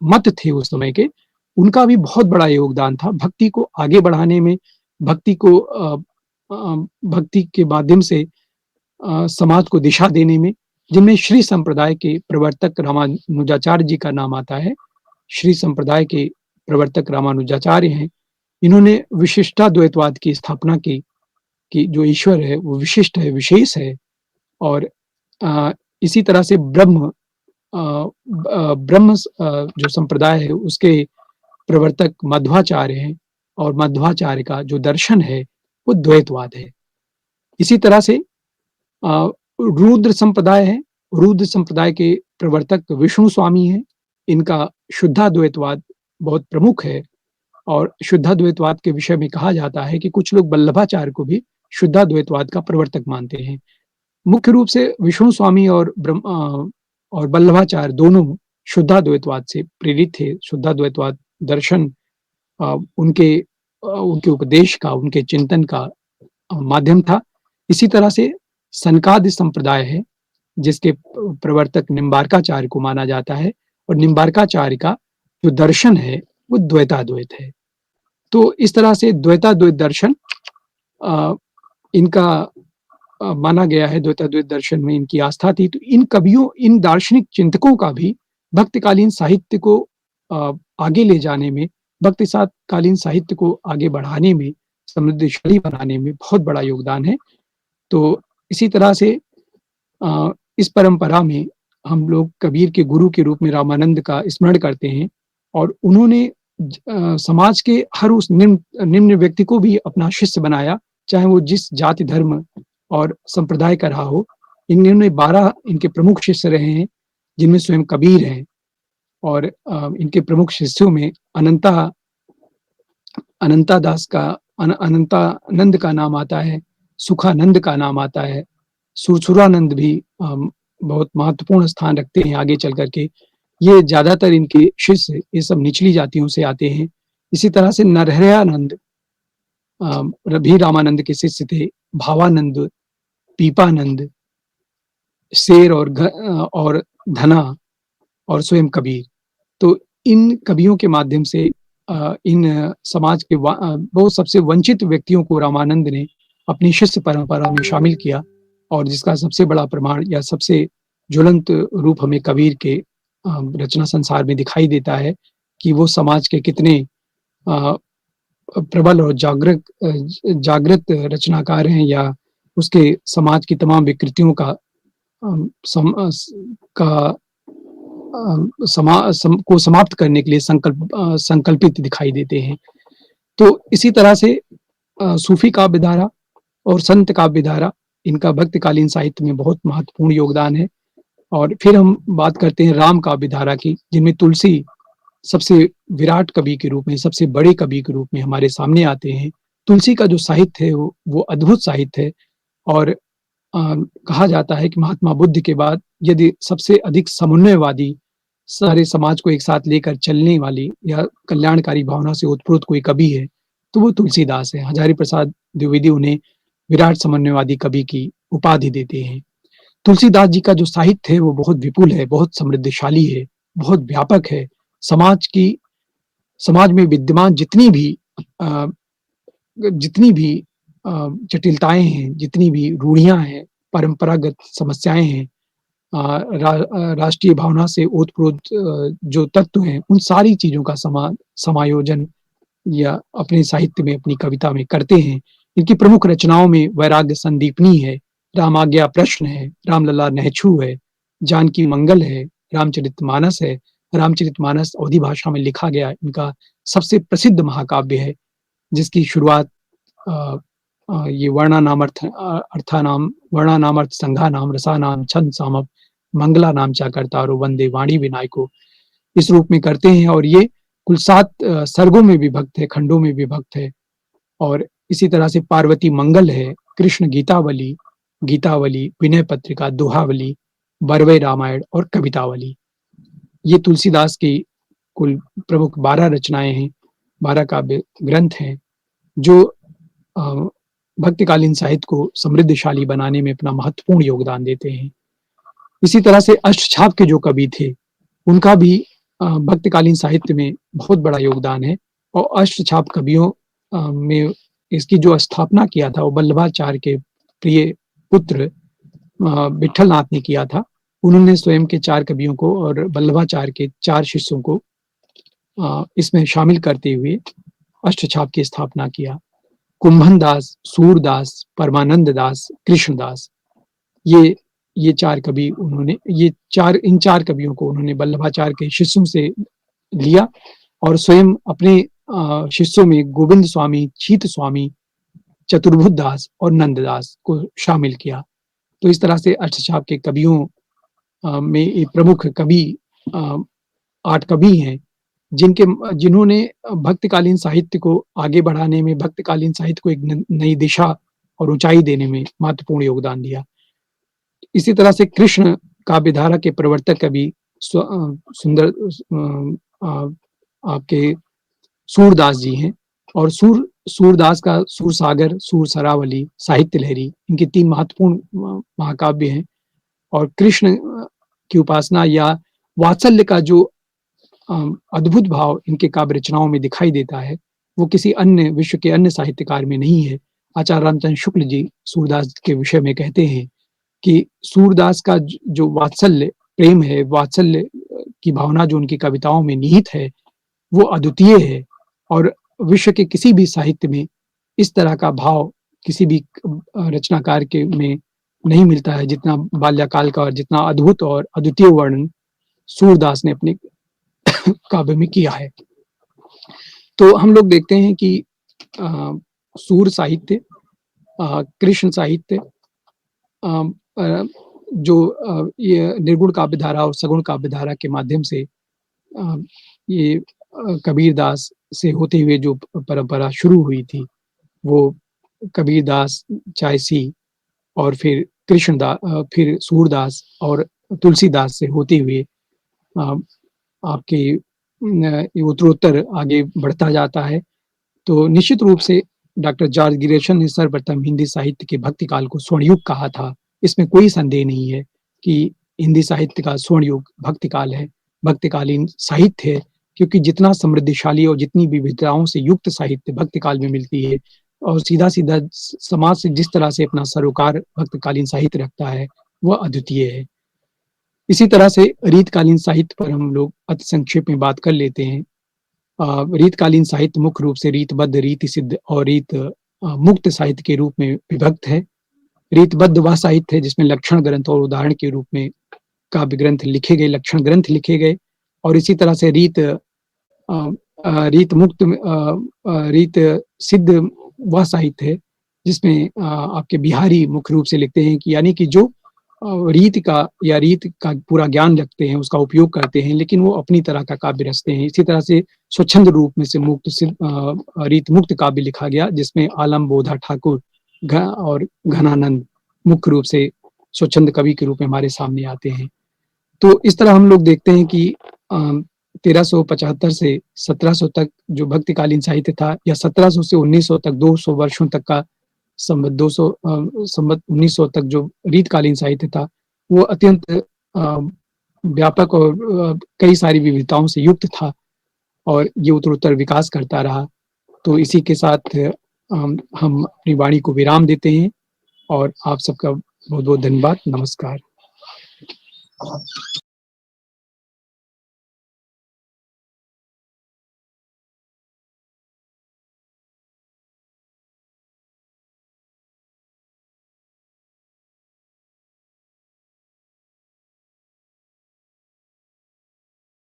मत थे उस समय के, उनका भी बहुत बड़ा योगदान था भक्ति को आगे बढ़ाने में, भक्ति के माध्यम से समाज को दिशा देने में, जिनमें श्री संप्रदाय के प्रवर्तक रामानुजाचार्य जी का नाम आता है। श्री संप्रदाय के प्रवर्तक रामानुजाचार्य हैं। इन्होंने विशिष्टाद्वैतवाद की स्थापना की कि जो ईश्वर है वो विशिष्ट है, विशेष है। और इसी तरह से ब्रह्म जो संप्रदाय है उसके प्रवर्तक मध्वाचार्य हैं और मध्वाचार्य का जो दर्शन है वो द्वैतवाद है। इसी तरह से रुद्र संप्रदाय है। रुद्र संप्रदाय के प्रवर्तक विष्णु स्वामी हैं। इनका शुद्धाद्वैतवाद बहुत प्रमुख है और शुद्धाद्वैतवाद के विषय में कहा जाता है कि कुछ लोग वल्लभाचार्य को भी शुद्धाद्वैतवाद का प्रवर्तक मानते हैं। मुख्य रूप से विष्णु स्वामी और वल्लभाचार्य दोनों शुद्धाद्वैतवाद से प्रेरित थे। शुद्धाद्वैतवाद दर्शन उनके उपदेश का, उनके चिंतन का माध्यम था। इसी तरह से सनकादि संप्रदाय है जिसके प्रवर्तक निम्बार्काचार्य को माना जाता है और निम्बार्काचार्य का जो दर्शन है वो द्वैताद्वैत है। तो इस तरह से द्वैताद्वैत दर्शन इनका माना गया है। द्वैताद्वैत दर्शन में इनकी आस्था थी। तो इन कवियों, इन दार्शनिक चिंतकों का भी भक्तिकालीन साहित्य को आगे ले जाने में, भक्तिकालीन साहित्य को आगे बढ़ाने में, समृद्धशाली बनाने में बहुत बड़ा योगदान है। तो इसी तरह से इस परंपरा में हम लोग कबीर के गुरु के रूप में रामानंद का स्मरण करते हैं और उन्होंने समाज के हर उस निम्न व्यक्ति को भी अपना शिष्य बनाया, चाहे वो जिस जाति, धर्म और संप्रदाय का रहा हो। इन्होंने 12 इनके प्रमुख शिष्य रहे हैं, जिनमें स्वयं कबीर हैं और इनके प्रमुख शिष्यों में अनंतानंद का नाम आता है, सुखानंद का नाम आता है, सुरसुरानंद भी बहुत महत्वपूर्ण स्थान रखते हैं आगे चल करके। ये ज्यादातर इनके शिष्य ये सब निचली जातियों से आते हैं। इसी तरह से नरहयानंद भी रामानंद के शिष्य थे, भावानंद, पीपानंद, शेर और धना और स्वयं कबीर। तो इन कवियों के माध्यम से इन समाज के बहुत सबसे वंचित व्यक्तियों को रामानंद ने अपनी शिष्य परंपरा में शामिल किया और जिसका सबसे बड़ा प्रमाण या सबसे ज्वलंत रूप हमें कबीर के रचना संसार में दिखाई देता है कि वो समाज के कितने प्रबल और जागृत रचनाकार हैं, या उसके समाज की तमाम विकृतियों को समाप्त करने के लिए संकल्पित दिखाई देते हैं। तो इसी तरह से सूफी काव्य धारा और संत काव्य धारा, इनका भक्तिकालीन साहित्य में बहुत महत्वपूर्ण योगदान है। और फिर हम बात करते हैं राम काव्य धारा की, जिनमें तुलसी सबसे विराट कवि के रूप में, सबसे बड़े कवि के रूप में हमारे सामने आते हैं। तुलसी का जो साहित्य है वो अद्भुत साहित्य है और कहा जाता है कि महात्मा बुद्ध के बाद यदि सबसे अधिक समन्वयवादी, सारे समाज को एक साथ लेकर चलने वाली या कल्याणकारी भावना से उत्प्रोत कोई कवि है तो वो तुलसीदास है। हजारी प्रसाद द्विवेदी उन्हें विराट समन्वयवादी कवि की उपाधि देते हैं। तुलसीदास जी का जो साहित्य है वो बहुत विपुल है, बहुत समृद्धशाली है, बहुत व्यापक है। समाज में विद्यमान अ, जितनी भी जटिलताएँ हैं, जितनी भी रूढ़ियाँ हैं, परंपरागत समस्याएँ हैं, राष्ट्रीय भावना से ओत-प्रोत जो तत्व हैं, उन सारी चीज़ों का समायोजन या अपने साहित्य में, अपनी कविता में करते हैं। इनकी प्रमुख रचनाओं में वैराग्य संदीपनी है, रामाज्ञा प्रश्न है, रामलला नहछू है, जानकी मंगल है, रामचरितमानस है। रामचरितमानस अवधी भाषा में लिखा गया इनका सबसे प्रसिद्ध महाकाव्य है, जिसकी शुरुआत अ ये वर्णानामर्थ संघानाम रसानाम छंद सामप मंगलानाम च कर्तारो वंदे वाणी विनायको इस रूप में करते हैं और ये कुल 7 सर्गों में विभक्त है, खंडों में विभक्त है और इसी तरह से पार्वती मंगल है, कृष्ण गीतावली, विनय पत्रिका, दोहावली, बरवे रामायण और कवितावली। ये तुलसीदास की कुल प्रमुख 12 रचनाएँ हैं, 12 काव्य ग्रंथ हैं, जो अ, भक्तिकालीन साहित्य को समृद्धशाली बनाने में अपना महत्वपूर्ण योगदान देते हैं। इसी तरह से अष्टछाप के जो कवि थे, उनका भी भक्तिकालीन साहित्य में बहुत बड़ा योगदान है और अष्टछाप कवियों में इसकी जो स्थापना किया था, वो वल्लभाचार्य के प्रिय पुत्र विट्ठल नाथ ने किया था। उन्होंने स्वयं के 4 कवियों को और वल्लभाचार्य के 4 शिष्यों को इसमें शामिल करते हुए अष्टछाप की स्थापना किया। कुंभन दास, सूरदास, परमानंद दास, कृष्णदास ये 4 कवि उन्होंने इन 4 कवियों को उन्होंने वल्लभाचार्य के शिष्यों से लिया और स्वयं अपने शिष्यों में गोविंद स्वामी, चीत स्वामी, चतुर्भुज दास और नंददास को शामिल किया। तो इस तरह से अष्टछाप के कवियों में एक प्रमुख कवि 8 कवि हैं, जिन्होंने भक्तकालीन साहित्य को आगे बढ़ाने में, भक्तकालीन साहित्य को एक नई दिशा और ऊंचाई देने में महत्वपूर्ण योगदान दिया। इसी तरह से कृष्ण काव्यधारा के प्रवर्तक कवि सुंदर आपके सूरदास जी हैं और सूरदास का सूरसागर, सूरसरावली, साहित्य लहरी इनके 3 महत्वपूर्ण महाकाव्य हैं और कृष्ण की उपासना या वात्सल्य का जो अद्भुत भाव इनके काव्य रचनाओं में दिखाई देता है, वो किसी अन्य विश्व के अन्य साहित्यकार में नहीं है। आचार्य रामचंद्र शुक्ल जी सूरदास के विषय में कहते हैं कि सूरदास का जो वात्सल्य प्रेम है, वात्सल्य की भावना जो उनकी कविताओं में निहित है, वो अद्वितीय है और विश्व के किसी भी साहित्य में इस तरह का भाव किसी भी रचनाकार के में नहीं मिलता है, जितना बाल्यकाल का और जितना अद्भुत और अद्वितीय वर्णन सूरदास ने अपने काव्य में किया है। तो हम लोग देखते हैं कि सूर साहित्य, कृष्ण साहित्य, जो ये निर्गुण काव्य धारा और सगुण काव्य धारा के माध्यम से ये कबीरदास से होते हुए जो परंपरा शुरू हुई थी, वो कबीरदास, चायसी और फिर सूरदास और तुलसीदास से होते हुए आपके उत्तरोत्तर आगे बढ़ता जाता है। तो निश्चित रूप से डॉक्टर जॉर्ज गिरेशन ने सर्वप्रथम हिंदी साहित्य के भक्ति काल को स्वर्ण युग कहा था। इसमें कोई संदेह नहीं है कि हिंदी साहित्य का स्वर्ण युग भक्ति काल है, भक्तिकालीन साहित्य है, क्योंकि जितना समृद्धशाली और जितनी विविधताओं से युक्त साहित्य भक्ति काल में मिलती है और सीधा-सीधा समाज से जिस तरह से अपना सरोकार भक्तकालीन साहित्य रखता है, वह अद्वितीय है। इसी तरह से रीतकालीन साहित्य पर हम लोग अति संक्षेप में बात कर लेते हैं। रीतकालीन साहित्य मुख्य रूप से रीतबद्ध, रीति सिद्ध और मुक्त साहित्य के रूप में विभक्त है। रीतबद्ध वह साहित्य है जिसमें लक्षण ग्रंथ और उदाहरण के रूप में काव्य ग्रंथ लिखे गए, लक्षण ग्रंथ लिखे गए और इसी तरह से रीत सिद्ध वह साहित्य है जिसमें आपके बिहारी मुख्य रूप से लिखते हैं कि यानी कि जो रीत का पूरा ज्ञान रखते हैं, उसका उपयोग करते हैं, लेकिन वो अपनी तरह का काव्य रचते हैं। इसी तरह से स्वच्छंद रूप में से रीत मुक्त काव्य लिखा गया, जिसमें आलम बोधा ठाकुर और घनानंद मुख्य रूप से स्वच्छंद कवि के रूप में हमारे सामने आते हैं। तो इस तरह हम लोग देखते हैं कि 1375 से 1700 तक जो भक्तिकालीन साहित्य था, या 1700 से 1900 तक 200 वर्षों तक का संवत 1900 तक जो रीतकालीन साहित्य था, वो अत्यंत व्यापक और कई सारी विविधताओं से युक्त था और ये उत्तरोत्तर विकास करता रहा। तो इसी के साथ हम अपनी वाणी को विराम देते हैं और आप सबका बहुत-बहुत धन्यवाद। नमस्कार।